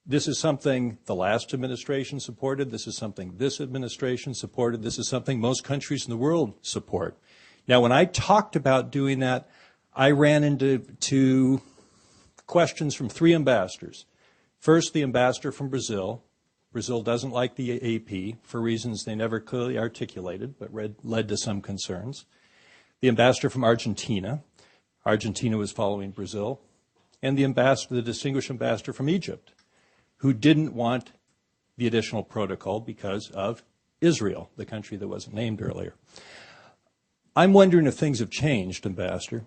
This is something the last administration supported. This is something this administration supported. This is something most countries in the world support. Now, when I talked about doing that, I ran into questions from 3 ambassadors. First, the ambassador from Brazil. Brazil doesn't like the AP for reasons they never clearly articulated, but led to some concerns. The ambassador from Argentina. Argentina was following Brazil. And the distinguished ambassador from Egypt, who didn't want the additional protocol because of Israel, the country that wasn't named earlier. I'm wondering if things have changed, Ambassador.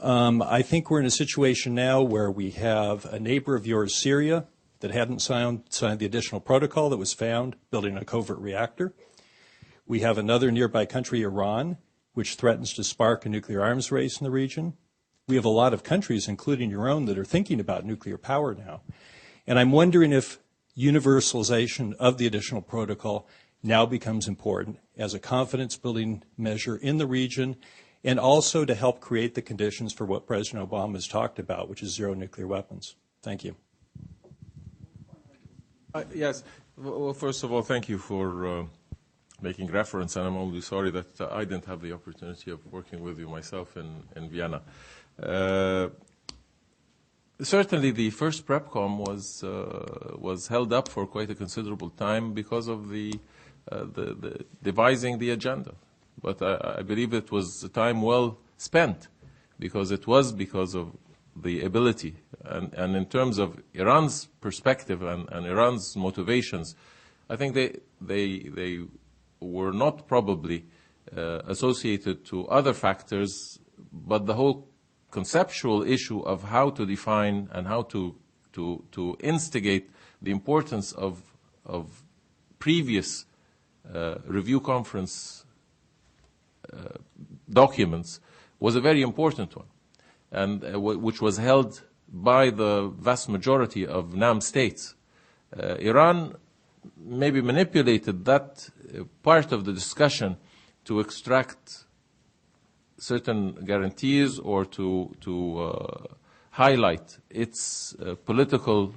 I think we're in a situation now where we have a neighbor of yours, Syria, that hadn't signed the additional protocol that was found building a covert reactor. We have another nearby country, Iran, which threatens to spark a nuclear arms race in the region. We have a lot of countries, including your own, that are thinking about nuclear power now. And I'm wondering if universalization of the additional protocol now becomes important as a confidence-building measure in the region, and also to help create the conditions for what President Obama has talked about, which is zero nuclear weapons. Thank you. Yes. Well, first of all, thank you for making reference, and I'm only sorry that I didn't have the opportunity of working with you myself in Vienna. Certainly, the first PrepCom was held up for quite a considerable time because of the devising the agenda. But I believe it was a time well spent because of the ability. And in terms of Iran's perspective and Iran's motivations, I think they were not probably associated to other factors, but the whole conceptual issue of how to define and how to instigate the importance of previous review conference documents was a very important one, and which was held by the vast majority of NAM states. Iran maybe manipulated that part of the discussion to extract certain guarantees or to highlight its political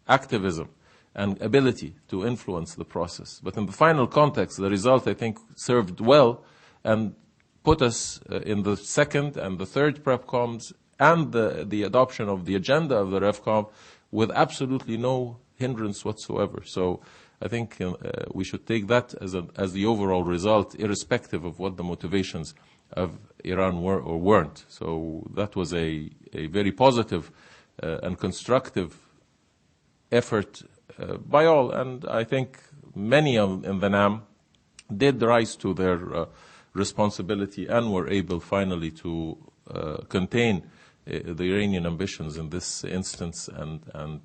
activism and ability to influence the process. But in the final context, the result, I think, served well and put us in the second and the third PrepComs and the adoption of the agenda of the RevCom with absolutely no hindrance whatsoever. So I think we should take that as the overall result, irrespective of what the motivations of Iran were or weren't. So that was a very positive and constructive effort by all, and I think many in the NAM did rise to their responsibility and were able finally to contain the Iranian ambitions in this instance and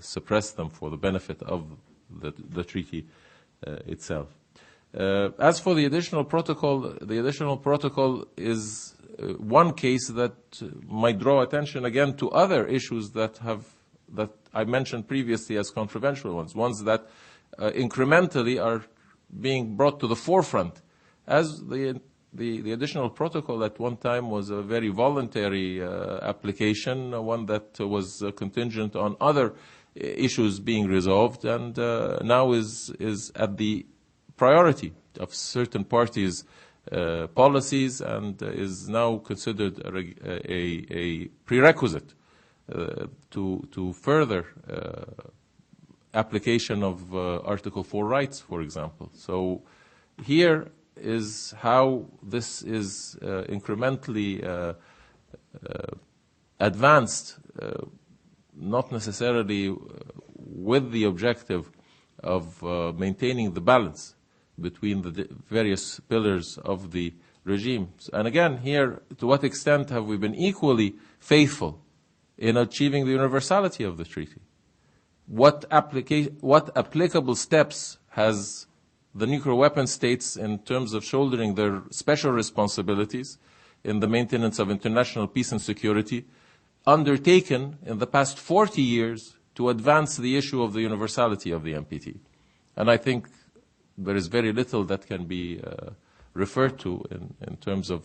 suppress them for the benefit of the treaty itself. As for the additional protocol is one case that might draw attention again to other issues that I mentioned previously as controversial ones that incrementally are being brought to the forefront. As the additional protocol at one time was a very voluntary application, one that was contingent on other issues being resolved, and now is at the priority of certain parties' policies and is now considered a prerequisite to further application of Article 4 rights, for example. So here is how this is incrementally advanced, not necessarily with the objective of maintaining the balance between the various pillars of the regime. And again, here, to what extent have we been equally faithful in achieving the universality of the treaty? What applicable steps has the nuclear weapon states, in terms of shouldering their special responsibilities in the maintenance of international peace and security, undertaken in the past 40 years to advance the issue of the universality of the NPT? And I think there is very little that can be referred to in terms of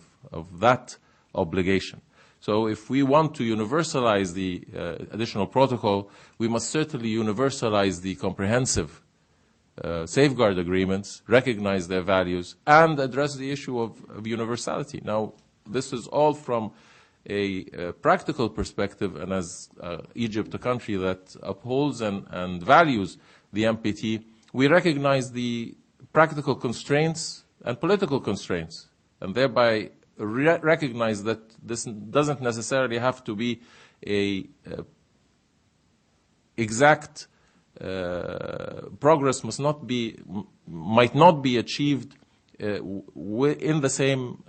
that obligation. So if we want to universalize the additional protocol, we must certainly universalize the comprehensive safeguard agreements, recognize their values, and address the issue of universality. Now, this is all from a practical perspective, and as Egypt, a country that upholds and values the NPT, we recognize the practical constraints and political constraints, and thereby recognize that this doesn't necessarily have to be a exact progress might not be achieved in the same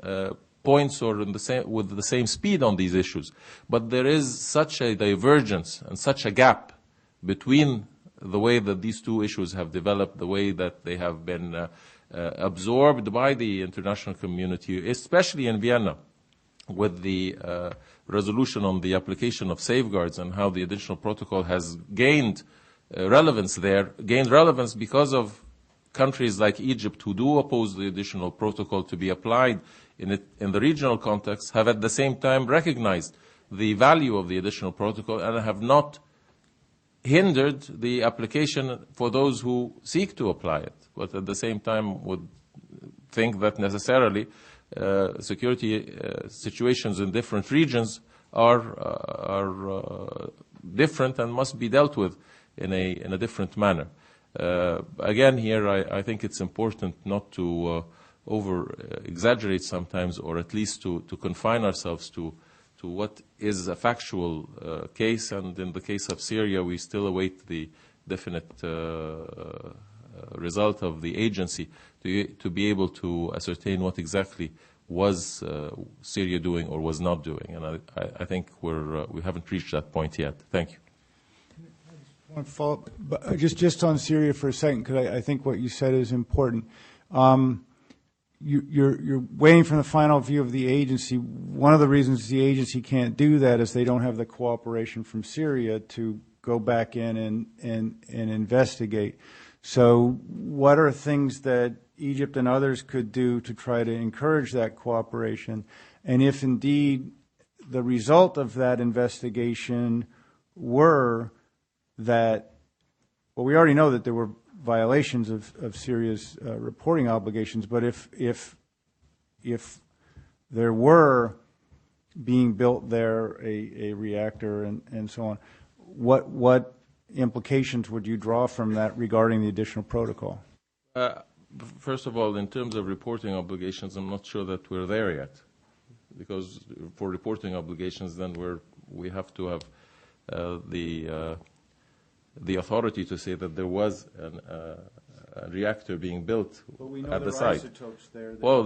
points or with the same speed on these issues. But there is such a divergence and such a gap between the way that these two issues have developed, the way that they have been absorbed by the international community, especially in Vienna, with the resolution on the application of safeguards and how the additional protocol has gained relevance there, gained relevance because of countries like Egypt who do oppose the additional protocol to be applied in the regional context, have at the same time recognized the value of the additional protocol and have not hindered the application for those who seek to apply it, but at the same time would think that necessarily security situations in different regions are different and must be dealt with in a different manner. Again, here I think it's important not to over-exaggerate sometimes, or at least to confine ourselves to what is a factual case, and in the case of Syria, we still await the definite result of the agency to be able to ascertain what exactly was Syria doing or was not doing. And I think we haven't reached that point yet. Thank you. I want to follow up, just on Syria for a second, because I think what you said is important. you're waiting for the final view of the agency. One of the reasons the agency can't do that is they don't have the cooperation from Syria to go back in and investigate. So what are things that Egypt and others could do to try to encourage that cooperation? And if indeed the result of that investigation were that, well, we already know that there were violations of Syria's reporting obligations, but if there were being built there a reactor and so on, what implications would you draw from that regarding the additional protocol? First of all, in terms of reporting obligations, I'm not sure that we're there yet, because for reporting obligations, then we have to have the authority to say that there was a reactor being built at the site. Isotopes there. Well,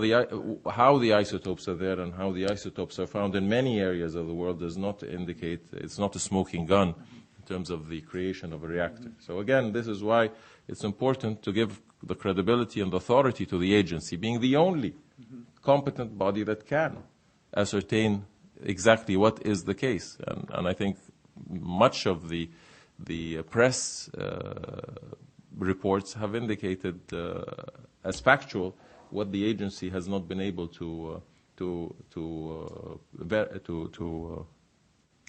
how the isotopes are there and how the isotopes are found in many areas of the world does not indicate, it's not a smoking gun in terms of the creation of a reactor. So again, this is why it's important to give the credibility and authority to the agency, being the only competent body that can ascertain exactly what is the case. And I think much of the press reports have indicated as factual what the agency has not been able to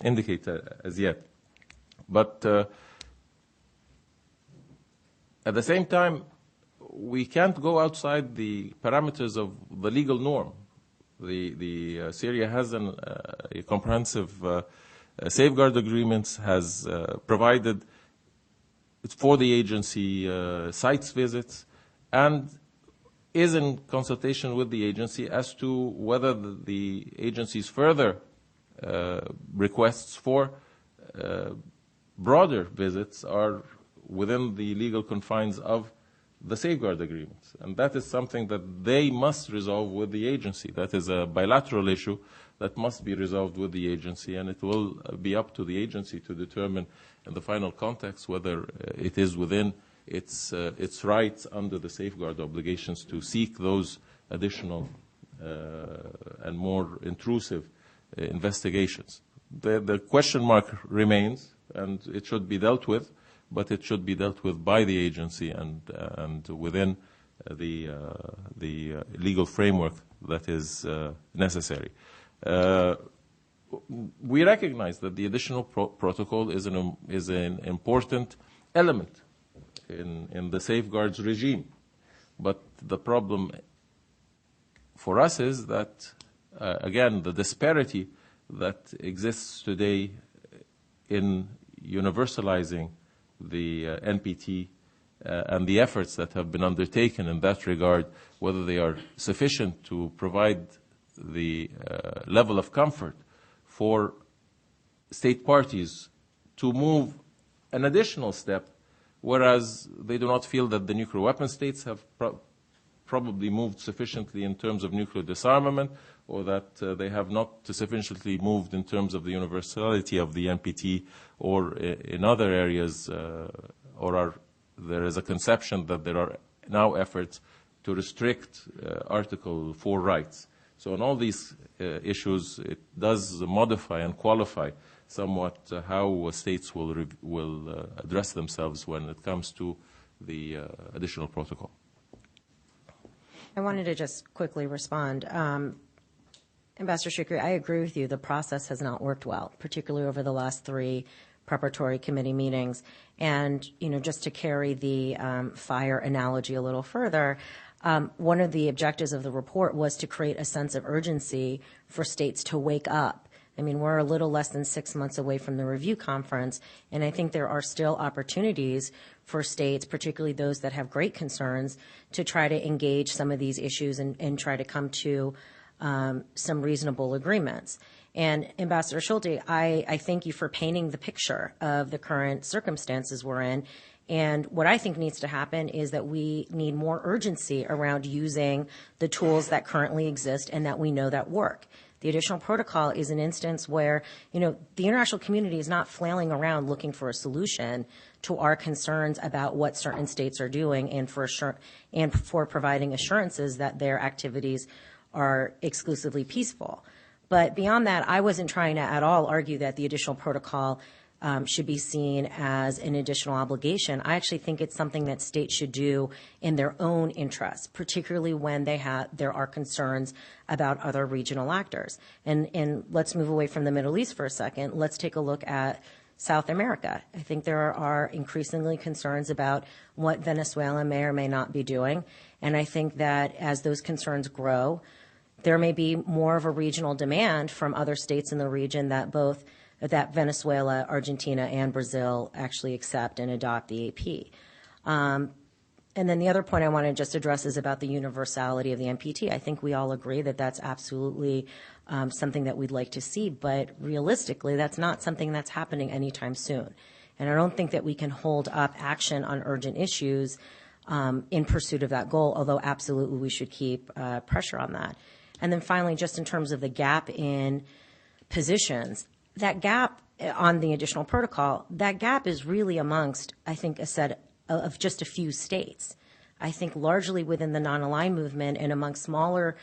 indicate as yet. But at the same time, we can't go outside the parameters of the legal norm. Syria has a comprehensive safeguard agreements, has provided for the agency sites visits, and is in consultation with the agency as to whether the agency's further requests for broader visits are within the legal confines of the safeguard agreements. And that is something that they must resolve with the agency. That is a bilateral issue that must be resolved with the agency, and it will be up to the agency to determine in the final context whether it is within its rights under the safeguard obligations to seek those additional and more intrusive investigations. The question mark remains, and it should be dealt with, but it should be dealt with by the agency and within the legal framework that is necessary. We recognize that the additional protocol is an important element in the safeguards regime, but the problem for us is that, again, the disparity that exists today in universalizing the NPT and the efforts that have been undertaken in that regard, whether they are sufficient to provide the level of comfort for state parties to move an additional step, whereas they do not feel that the nuclear weapon states have probably moved sufficiently in terms of nuclear disarmament, or that they have not sufficiently moved in terms of the universality of the NPT, or in other areas, there is a conception that there are now efforts to restrict Article 4 rights. So on all these issues, it does modify and qualify somewhat how states will address themselves when it comes to the additional protocol. I wanted to just quickly respond. Ambassador Shukri, I agree with you. The process has not worked well, particularly over the last 3 preparatory committee meetings. And, just to carry the fire analogy a little further, one of the objectives of the report was to create a sense of urgency for states to wake up. I mean, we're a little less than 6 months away from the review conference, and I think there are still opportunities for states, particularly those that have great concerns, to try to engage some of these issues and try to come to some reasonable agreements. And Ambassador Schulte, I thank you for painting the picture of the current circumstances we're in. And what I think needs to happen is that we need more urgency around using the tools that currently exist and that we know that work. The additional protocol is an instance where, the international community is not flailing around looking for a solution to our concerns about what certain states are doing and for providing assurances that their activities are exclusively peaceful. But beyond that, I wasn't trying to at all argue that the additional protocol should be seen as an additional obligation. I actually think it's something that states should do in their own interest, particularly when there are concerns about other regional actors. And let's move away from the Middle East for a second. Let's take a look at South America. I think there are increasingly concerns about what Venezuela may or may not be doing. And I think that as those concerns grow, there may be more of a regional demand from other states in the region that Venezuela, Argentina, and Brazil actually accept and adopt the AP. And then the other point I want to just address is about the universality of the NPT. I think we all agree that that's absolutely something that we'd like to see, but realistically, that's not something that's happening anytime soon. And I don't think that we can hold up action on urgent issues in pursuit of that goal, although absolutely we should keep pressure on that. And then finally, just in terms of the gap in positions, that gap on the additional protocol, that gap is really amongst, I think, a set of just a few states. I think largely within the non-aligned movement and among smaller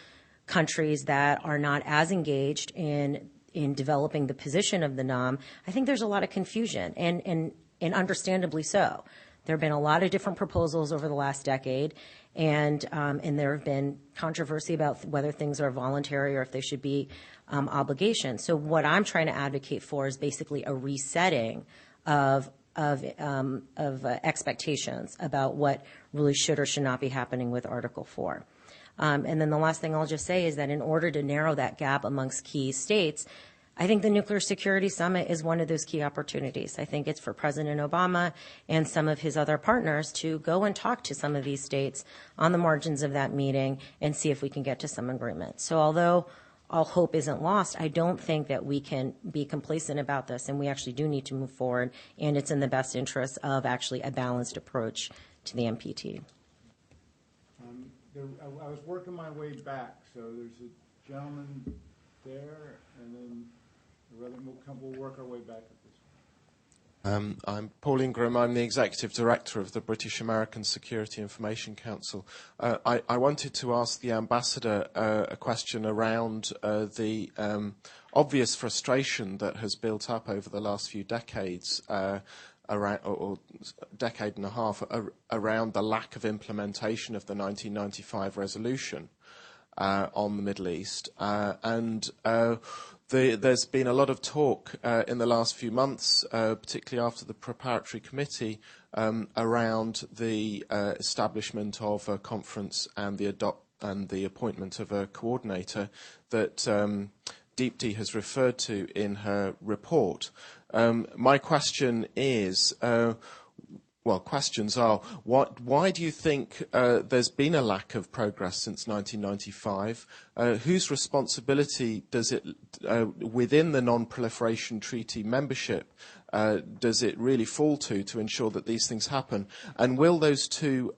countries that are not as engaged in developing the position of the NOM, I think there's a lot of confusion, and understandably so. There have been a lot of different proposals over the last decade, and there have been controversy about whether things are voluntary or if they should be obligations. So what I'm trying to advocate for is basically a resetting of expectations about what really should or should not be happening with Article 4. And then the last thing I'll just say is that in order to narrow that gap amongst key states, I think the Nuclear Security Summit is one of those key opportunities. I think it's for President Obama and some of his other partners to go and talk to some of these states on the margins of that meeting and see if we can get to some agreement. So although all hope isn't lost, I don't think that we can be complacent about this, and we actually do need to move forward, and it's in the best interest of actually a balanced approach to the NPT. I was working my way back, so there's a gentleman there, and then we'll work our way back at this. I'm Paul Ingram. I'm the Executive Director of the British American Security Information Council. I wanted to ask the Ambassador a question around the obvious frustration that has built up over the last few decades, around, or decade and a half, around the lack of implementation of the 1995 resolution on the Middle East. There's been a lot of talk in the last few months, particularly after the preparatory committee, around the establishment of a conference and the appointment of a coordinator that Deepti has referred to in her report. My question is, questions are, why do you think there's been a lack of progress since 1995? Whose responsibility does it, within the Non-Proliferation Treaty membership, does it really fall to ensure that these things happen? And will those two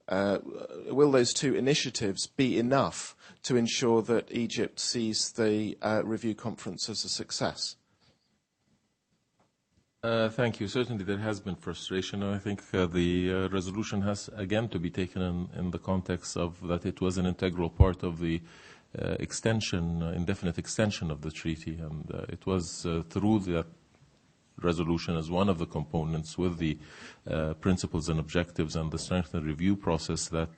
initiatives be enough to ensure that Egypt sees the review conference as a success? Thank you. Certainly there has been frustration, and I think the resolution has again to be taken in the context of that it was an integral part of the indefinite extension of the treaty, and it was through that resolution as one of the components with the principles and objectives and the strengthened review process that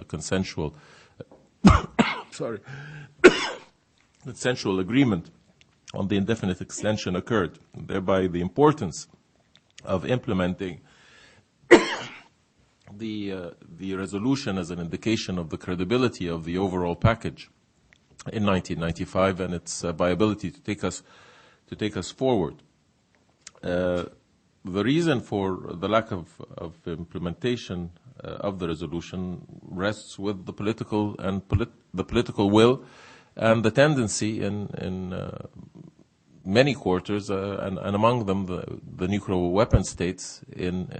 consensual consensual agreement on the indefinite extension occurred, thereby the importance of implementing the resolution as an indication of the credibility of the overall package in 1995 and its viability to take us forward. The reason for the lack of implementation of the resolution rests with the political will and the tendency in many quarters, and among them the nuclear weapon states, in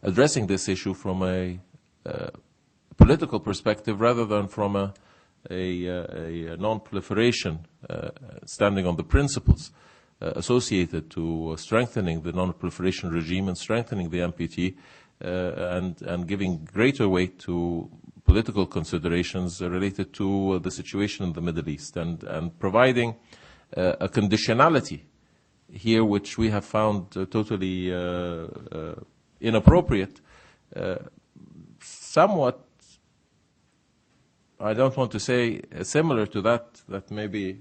addressing this issue from a political perspective rather than from a non-proliferation, standing on the principles associated to strengthening the non-proliferation regime and strengthening the NPT, and giving greater weight to political considerations related to the situation in the Middle East, and providing a conditionality here which we have found totally inappropriate, somewhat, I don't want to say similar to that maybe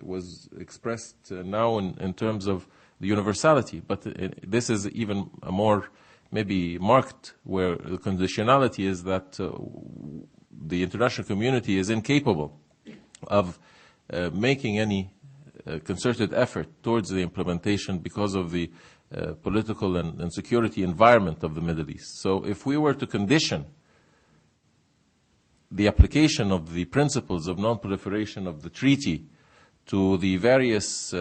was expressed now in terms of the universality, but this is even a more maybe marked, where the conditionality is that the international community is incapable of making any concerted effort towards the implementation because of the political and security environment of the Middle East. So if we were to condition the application of the principles of non-proliferation of the treaty to the various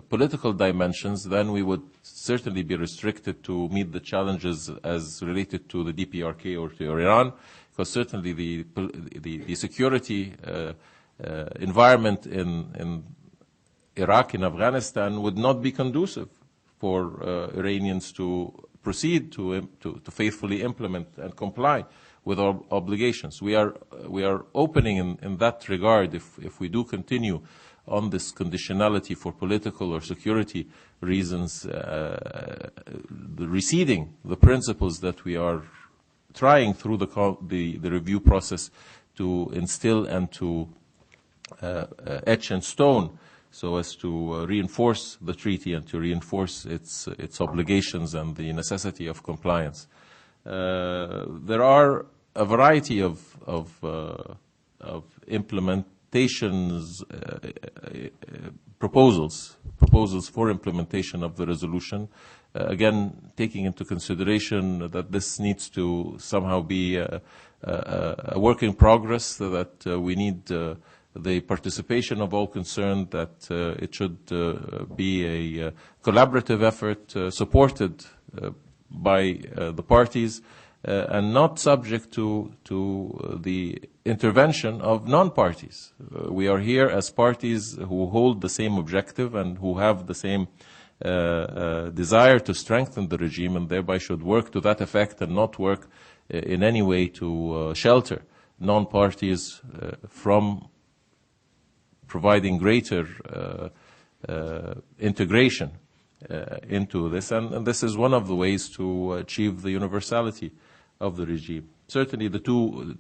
political dimensions, then we would certainly be restricted to meet the challenges as related to the DPRK or to Iran, because certainly the security environment in Iraq and Afghanistan would not be conducive for Iranians to proceed to faithfully implement and comply with our obligations. We are opening in that regard, if we do continue on this conditionality for political or security reasons, receding the principles that we are trying through the review process to instill and to etch in stone, so as to reinforce the treaty and to reinforce its obligations and the necessity of compliance. There are a variety of implementations, proposals for implementation of the resolution. Again, taking into consideration that this needs to somehow be a work in progress, that we need the participation of all concerned, that it should be a collaborative effort supported by the parties, and not subject to the intervention of non-parties. We are here as parties who hold the same objective and who have the same desire to strengthen the regime, and thereby should work to that effect and not work in any way to shelter non-parties from providing greater integration into this. And this is one of the ways to achieve the universality of the regime. Certainly the two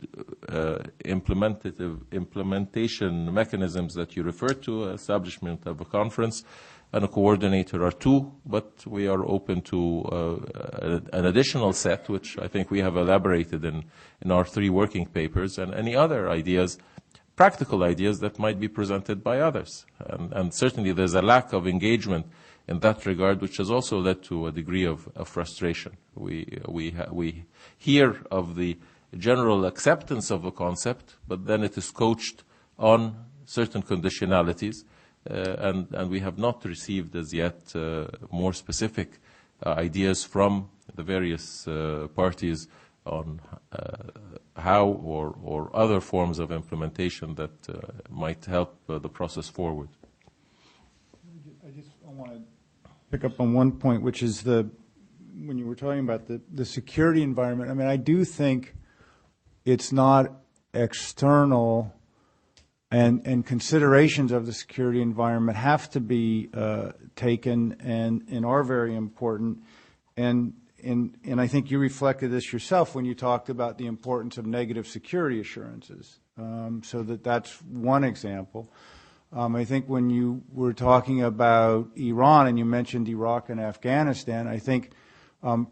implementation mechanisms that you referred to, establishment of a conference and a coordinator, are two, but we are open to an additional set, which I think we have elaborated in our 3 working papers, and any other ideas, practical ideas that might be presented by others. And certainly there's a lack of engagement in that regard, which has also led to a degree of frustration. We hear of the general acceptance of a concept, but then it is coached on certain conditionalities, and we have not received as yet more specific ideas from the various parties on how or other forms of implementation that might help the process forward. I want to pick up on one point, which is when you were talking about the security environment. I mean, I do think it's not external, and considerations of the security environment have to be taken and are very important. And I think you reflected this yourself when you talked about the importance of negative security assurances. So that's one example. I think when you were talking about Iran and you mentioned Iraq and Afghanistan, I think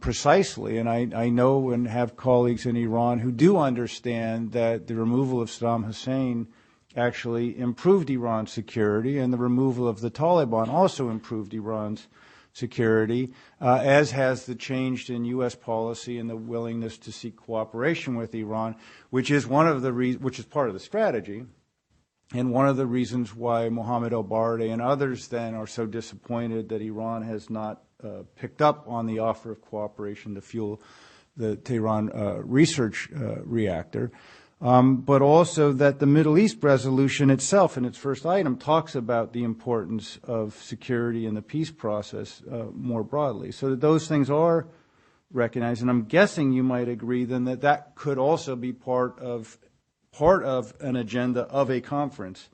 precisely, and I know and have colleagues in Iran who do understand that the removal of Saddam Hussein actually improved Iran's security, and the removal of the Taliban also improved Iran's security, as has the change in U.S. policy and the willingness to seek cooperation with Iran, which is which is part of the strategy. And one of the reasons why Mohammed el-Baradei and others then are so disappointed that Iran has not picked up on the offer of cooperation to fuel the Tehran research reactor. but also that the Middle East resolution itself, in its first item, talks about the importance of security in the peace process more broadly. So that those things are recognized, and I'm guessing you might agree then that that could also be part of an agenda of a conference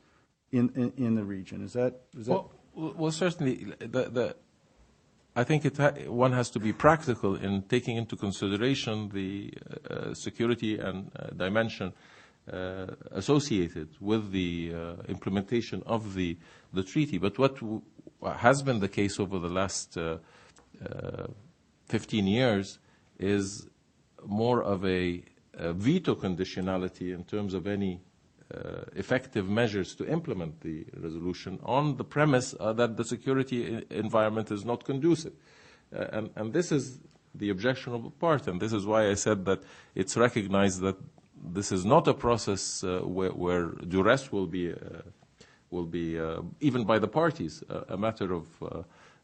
in the region. Is that? Well, certainly. I think one has to be practical in taking into consideration the security and dimension associated with the implementation of the treaty. But what has been the case over the last 15 years is more of a veto conditionality in terms of any effective measures to implement the resolution on the premise that the security environment is not conducive. And this is the objectionable part, and this is why I said that it's recognized that this is not a process where duress will be even by the parties a matter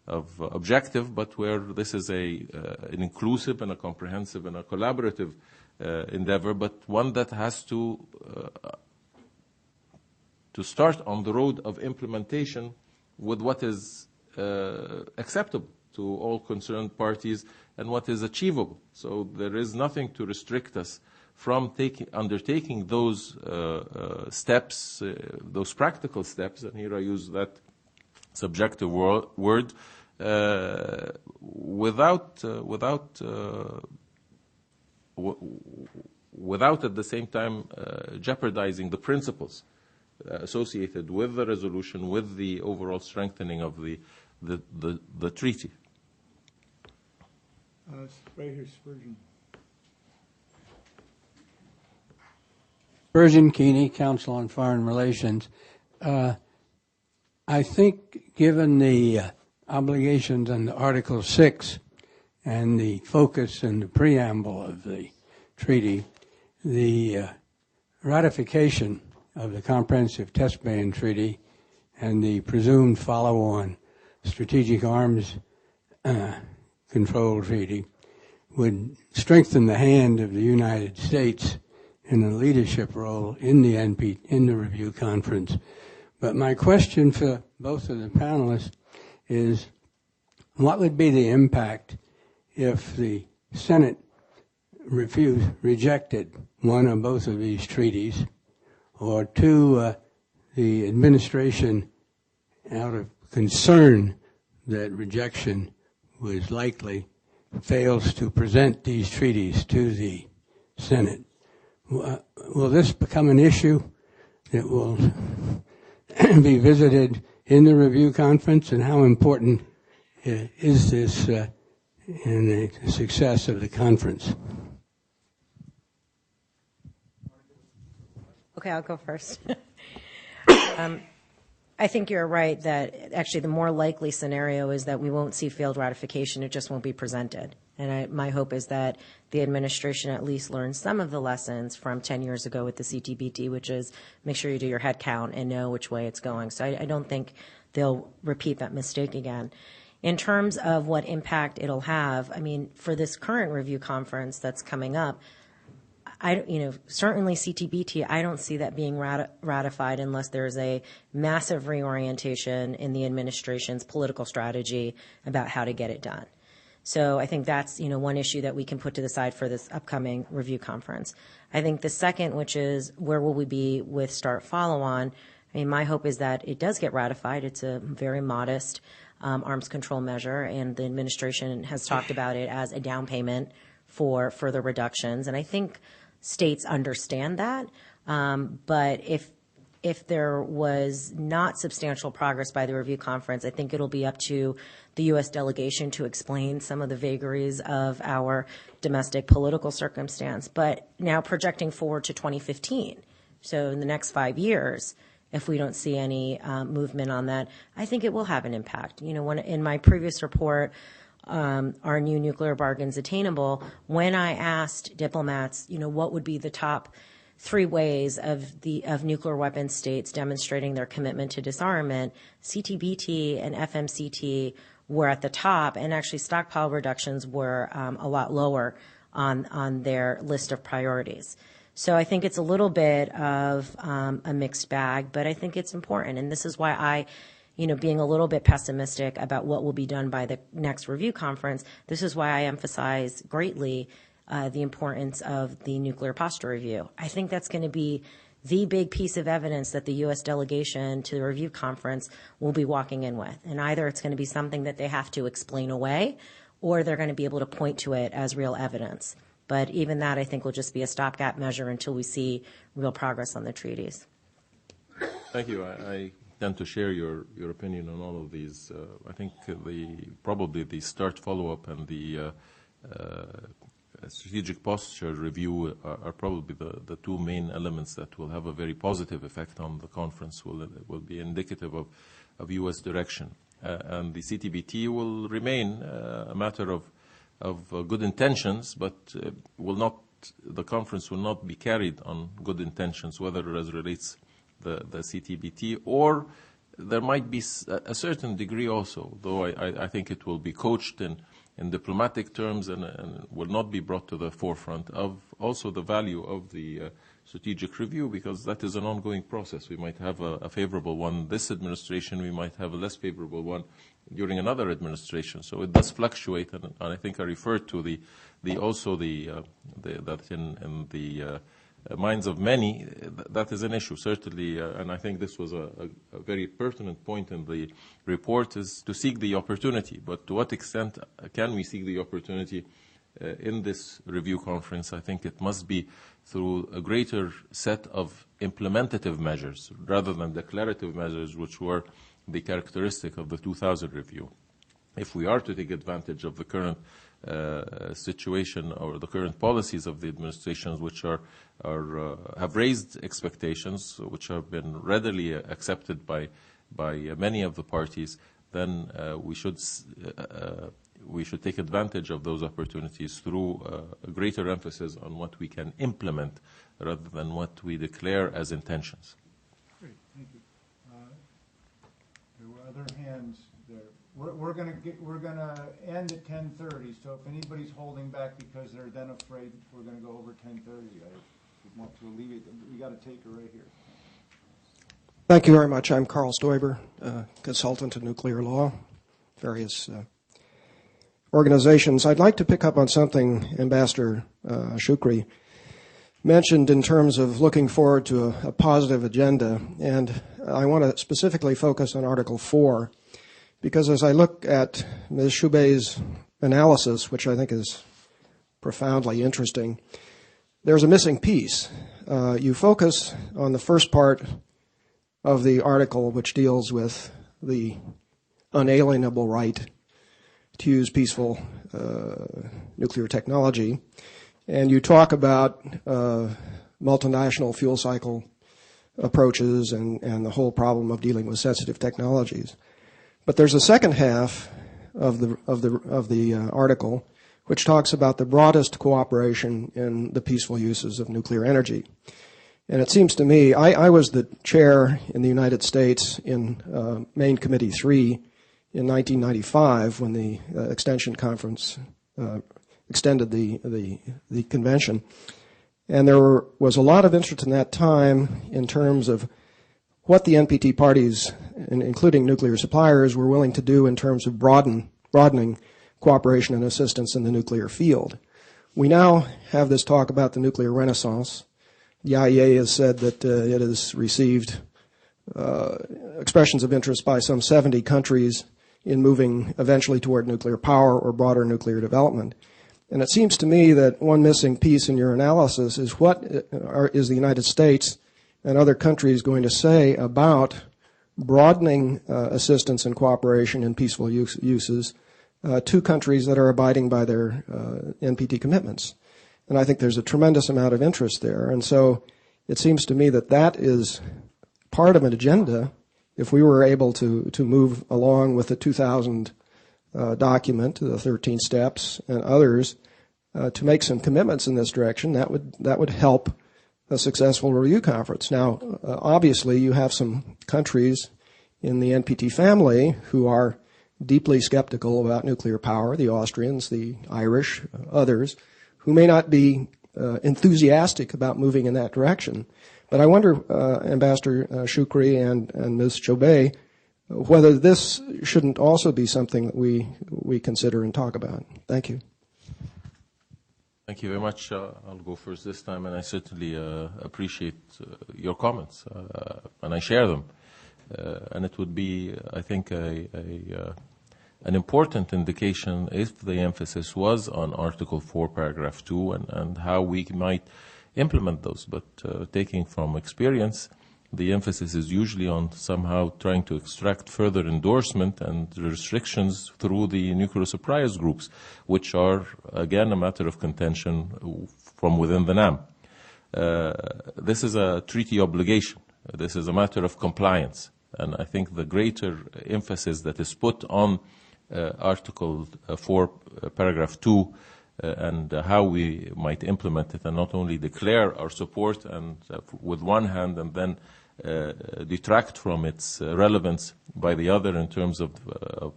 of objective, but where this is an inclusive and a comprehensive and a collaborative endeavor, but one that has to start on the road of implementation with what is acceptable to all concerned parties and what is achievable. So there is nothing to restrict us from undertaking those steps, those practical steps, and here I use that subjective word, without at the same time jeopardizing the principles associated with the resolution, with the overall strengthening of the treaty. Right here, Spurgeon. Spurgeon Keeney, Council on Foreign Relations. I think given the obligations under Article 6 and the focus and the preamble of the treaty, the ratification of the Comprehensive Test Ban Treaty and the presumed follow-on Strategic Arms Control Treaty would strengthen the hand of the United States in a leadership role in the NPT, in the review conference. But my question for both of the panelists is, what would be the impact if the Senate rejected one or both of these treaties, or two, the administration, out of concern that rejection was likely, fails to present these treaties to the Senate? Will this become an issue that will be visited in the review conference, and how important is this in the success of the conference? Okay, I'll go first. I think you're right that actually the more likely scenario is that we won't see failed ratification, it just won't be presented. And my hope is that the administration at least learns some of the lessons from 10 years ago with the CTBT, which is make sure you do your head count and know which way it's going. So I don't think they'll repeat that mistake again. In terms of what impact it'll have, I mean, for this current review conference that's coming up, certainly CTBT, I don't see that being ratified unless there's a massive reorientation in the administration's political strategy about how to get it done. So I think that's, one issue that we can put to the side for this upcoming review conference. I think the second, which is where will we be with START follow-on, I mean, my hope is that it does get ratified. It's a very modest arms control measure, and the administration has talked about it as a down payment for further reductions. And I think states understand that, but if there was not substantial progress by the review conference, I think it'll be up to the U.S. delegation to explain some of the vagaries of our domestic political circumstance. But now projecting forward to 2015, so in the next 5 years, if we don't see any movement on that, I think it will have an impact. When in my previous report, Are New Nuclear Bargains Attainable, when I asked diplomats, what would be the top 3 ways of nuclear weapon states demonstrating their commitment to disarmament, CTBT and FMCT were at the top, and actually stockpile reductions were a lot lower on their list of priorities. So I think it's a little bit of a mixed bag, but I think it's important. And this is why I, being a little bit pessimistic about what will be done by the next review conference, this is why I emphasize greatly the importance of the nuclear posture review. I think that's going to be the big piece of evidence that the U.S. delegation to the review conference will be walking in with. And either it's going to be something that they have to explain away, or they're going to be able to point to it as real evidence. But even that, I think, will just be a stopgap measure until we see real progress on the treaties. Thank you. I tend to share your opinion on all of these. I think probably the START follow-up and the strategic posture review are probably the two main elements that will have a very positive effect on the conference, will be indicative of U.S. direction. And the CTBT will remain a matter of good intentions, but the conference will not be carried on good intentions, whether as relates the CTBT, or there might be a certain degree also, though I think it will be coached in diplomatic terms and will not be brought to the forefront of also the value of the strategic review, because that is an ongoing process. We might have a favorable one this administration, we might have a less favorable one during another administration. So it does fluctuate, and I think I referred to that in the minds of many, that is an issue, certainly, and I think this was a very pertinent point in the report, is to seek the opportunity. But to what extent can we seek the opportunity in this review conference? I think it must be through a greater set of implementative measures rather than declarative measures, which were the characteristic of the 2000 review. If we are to take advantage of the current situation or the current policies of the administrations, which have raised expectations, which have been readily accepted by many of the parties, then we should take advantage of those opportunities through a greater emphasis on what we can implement rather than what we declare as intentions. Great, thank you. There were other hands there. We're going to end at 10:30. So if anybody's holding back because they're then afraid we're going to go over 10:30, I want to alleviate them. We got to take her right here. Thank you very much. I'm Carl Stoiber, consultant in nuclear law, various organizations. I'd like to pick up on something Ambassador Shukri mentioned in terms of looking forward to a positive agenda, and I want to specifically focus on Article 4, because as I look at Ms. Shubey's analysis, which I think is profoundly interesting, there's a missing piece. You focus on the first part of the article, which deals with the unalienable right to use peaceful nuclear technology, and you talk about multinational fuel cycle approaches and the whole problem of dealing with sensitive technologies. But there's a second half of the article which talks about the broadest cooperation in the peaceful uses of nuclear energy. And it seems to me, I was the chair in the United States in Main Committee 3 in 1995 when the Extension Conference extended the convention. And there was a lot of interest in that time in terms of what the NPT parties, including nuclear suppliers, were willing to do in terms of broadening cooperation and assistance in the nuclear field. We now have this talk about the nuclear renaissance. The IEA has said that it has received expressions of interest by some 70 countries in moving eventually toward nuclear power or broader nuclear development. And it seems to me that one missing piece in your analysis is what is the United States and other countries going to say about broadening assistance and cooperation in peaceful uses to countries that are abiding by their NPT commitments. And I think there's a tremendous amount of interest there. And so it seems to me that that is part of an agenda, if we were able to move along with the 2000 document, the 13 steps and others, to make some commitments in this direction, that would help a successful review conference. Now, obviously, you have some countries in the NPT family who are deeply skeptical about nuclear power, the Austrians, the Irish, others, who may not be enthusiastic about moving in that direction. But I wonder, Ambassador Shukri and Ms. Chobey, whether this shouldn't also be something that we consider and talk about. Thank you. Thank you very much. I'll go first this time, and I certainly appreciate your comments, and I share them. And it would be, I think, an important indication if the emphasis was on Article 4, Paragraph 2, and how we might implement those. But taking from experience, the emphasis is usually on somehow trying to extract further endorsement and restrictions through the nuclear surprise groups, which are, again, a matter of contention from within the NAM. This is a treaty obligation. This is a matter of compliance. And I think the greater emphasis that is put on Article 4, Paragraph 2, and how we might implement it, and not only declare our support and with one hand and then detract from its relevance by the other in terms of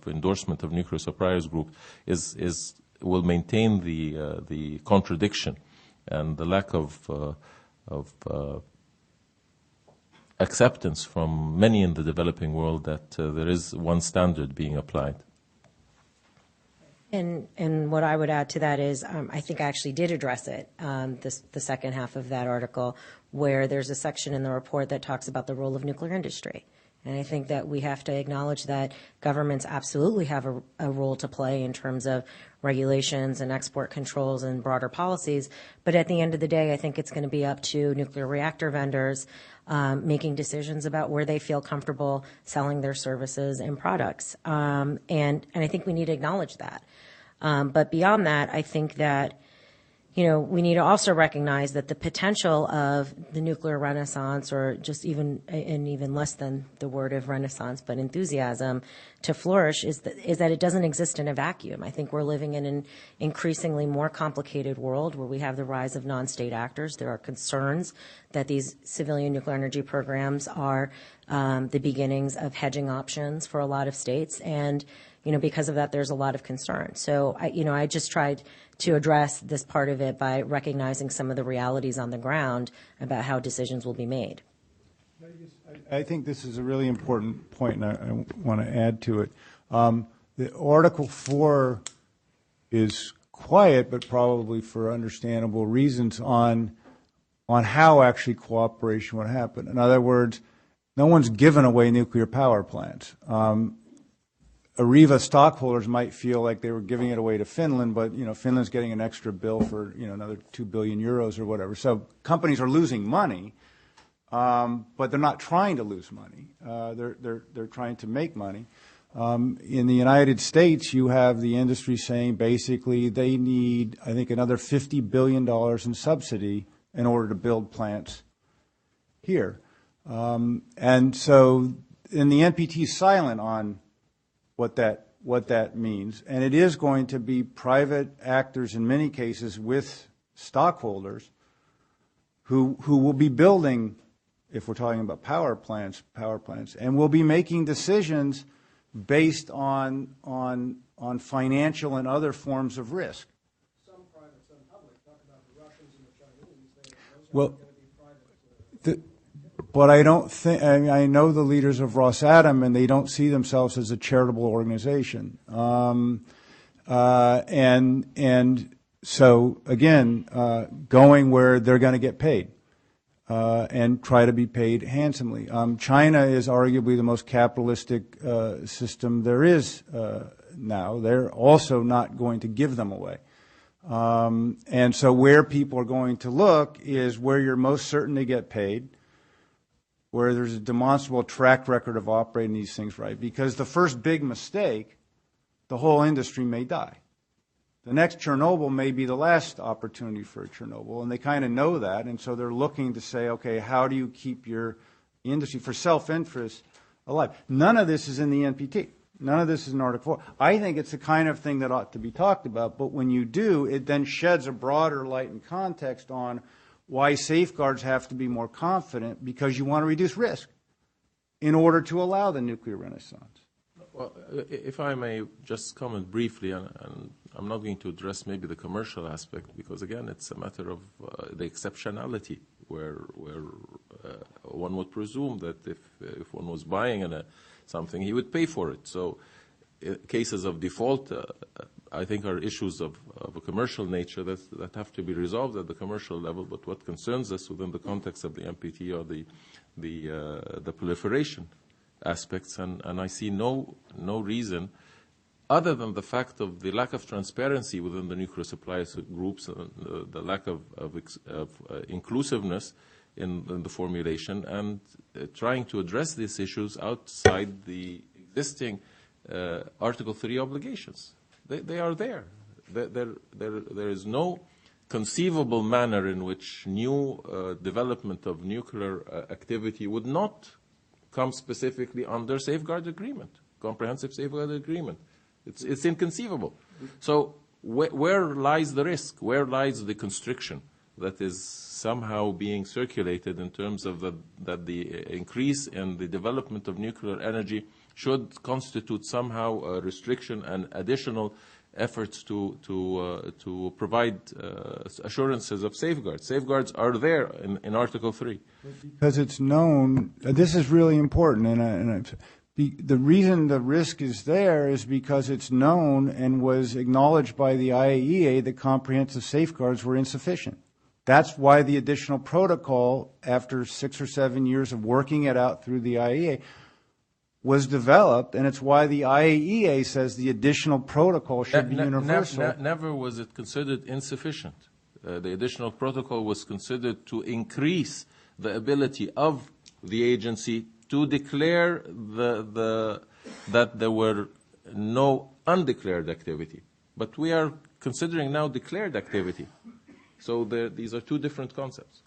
endorsement of nuclear surprise group, will maintain the contradiction and the lack of acceptance from many in the developing world that there is one standard being applied. And what I would add to that is I think I actually did address it, the second half of that article, where there's a section in the report that talks about the role of nuclear industry. And I think that we have to acknowledge that governments absolutely have a role to play in terms of regulations and export controls and broader policies. But at the end of the day, I think it's going to be up to nuclear reactor vendors making decisions about where they feel comfortable selling their services and products. And I think we need to acknowledge that. But beyond that, I think that, you know, we need to also recognize that the potential of the nuclear renaissance, or just even less than the word of renaissance, but enthusiasm to flourish, is that it doesn't exist in a vacuum. I think we're living in an increasingly more complicated world where we have the rise of non-state actors. There are concerns that these civilian nuclear energy programs are the beginnings of hedging options for a lot of states, and you know, because of that, there's a lot of concern. So, I just tried to address this part of it by recognizing some of the realities on the ground about how decisions will be made. I think this is a really important point, and I want to add to it. The Article 4 is quiet, but probably for understandable reasons, on how actually cooperation would happen. In other words, no one's given away nuclear power plants. Areva stockholders might feel like they were giving it away to Finland, but you know, Finland's getting an extra bill for another 2 billion euros or whatever. So companies are losing money, but they're not trying to lose money. They're trying to make money. In the United States, you have the industry saying basically they need, I think, another $50 billion in subsidy in order to build plants here. And so, and the NPT is silent on what that means, and it is going to be private actors in many cases with stockholders who will be building, if we're talking about power plants, and will be making decisions based on financial and other forms of risk. Some private, some public. Talk about the Russians and the Chinese. Well, going to be private. But I don't think, I know the leaders of Rosatom, and they don't see themselves as a charitable organization. And so, again, going where they're going to get paid and try to be paid handsomely. China is arguably the most capitalistic system there is now. They're also not going to give them away. And so where people are going to look is where you're most certain to get paid, where there's a demonstrable track record of operating these things right. Because the first big mistake, the whole industry may die. The next Chernobyl may be the last opportunity for a Chernobyl, and they kind of know that, and so they're looking to say, okay, how do you keep your industry for self-interest alive? None of this is in the NPT. None of this is in Article 4. I think it's the kind of thing that ought to be talked about, but when you do, it then sheds a broader light and context on why safeguards have to be more confident, because you want to reduce risk in order to allow the nuclear renaissance. Well, if I may just comment briefly, and I'm not going to address maybe the commercial aspect, because again, it's a matter of the exceptionality, where one would presume that if one was buying something, he would pay for it. So cases of default, I think, are issues of a commercial nature that have to be resolved at the commercial level. But what concerns us within the context of the NPT are the proliferation aspects, and I see no reason, other than the fact of the lack of transparency within the nuclear supply groups, the lack of inclusiveness in the formulation, and trying to address these issues outside the existing Article 3 obligations. They are there. There is no conceivable manner in which new development of nuclear activity would not come specifically under safeguard agreement, comprehensive safeguard agreement. It's inconceivable. So where lies the risk? Where lies the constriction that is somehow being circulated in terms of that the increase in the development of nuclear energy should constitute somehow a restriction and additional efforts to provide assurances of safeguards? Safeguards are there in Article 3. Because it's known, this is really important, the reason the risk is there is because it's known and was acknowledged by the IAEA that comprehensive safeguards were insufficient. That's why the additional protocol, after 6 or 7 years of working it out through the IAEA, was developed, and it's why the IAEA says the additional protocol should be universal. Never was it considered insufficient. The additional protocol was considered to increase the ability of the agency to declare that there were no undeclared activity. But we are considering now declared activity. So these are two different concepts.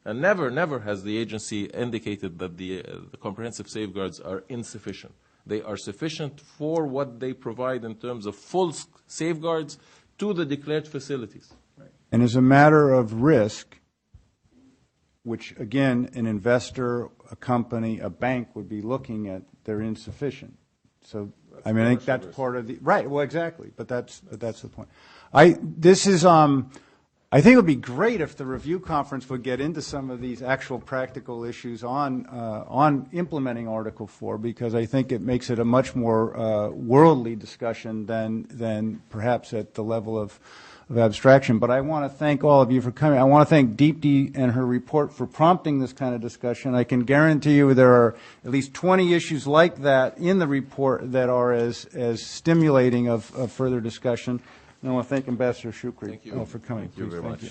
And never has the agency indicated that the comprehensive safeguards are insufficient. They are sufficient for what they provide in terms of full safeguards to the declared facilities. Right. And as a matter of risk, which again an investor, a company, a bank would be looking at, they're insufficient. So I mean, I think that's part of the right. Well, exactly, but that's the point. I think it would be great if the review conference would get into some of these actual practical issues on implementing Article 4, because I think it makes it a much more worldly discussion than perhaps at the level of abstraction. But I want to thank all of you for coming. I want to thank Deepti and her report for prompting this kind of discussion. I can guarantee you there are at least 20 issues like that in the report that are as stimulating of further discussion. And I want to thank Ambassador Shukri for coming. Thank you very much.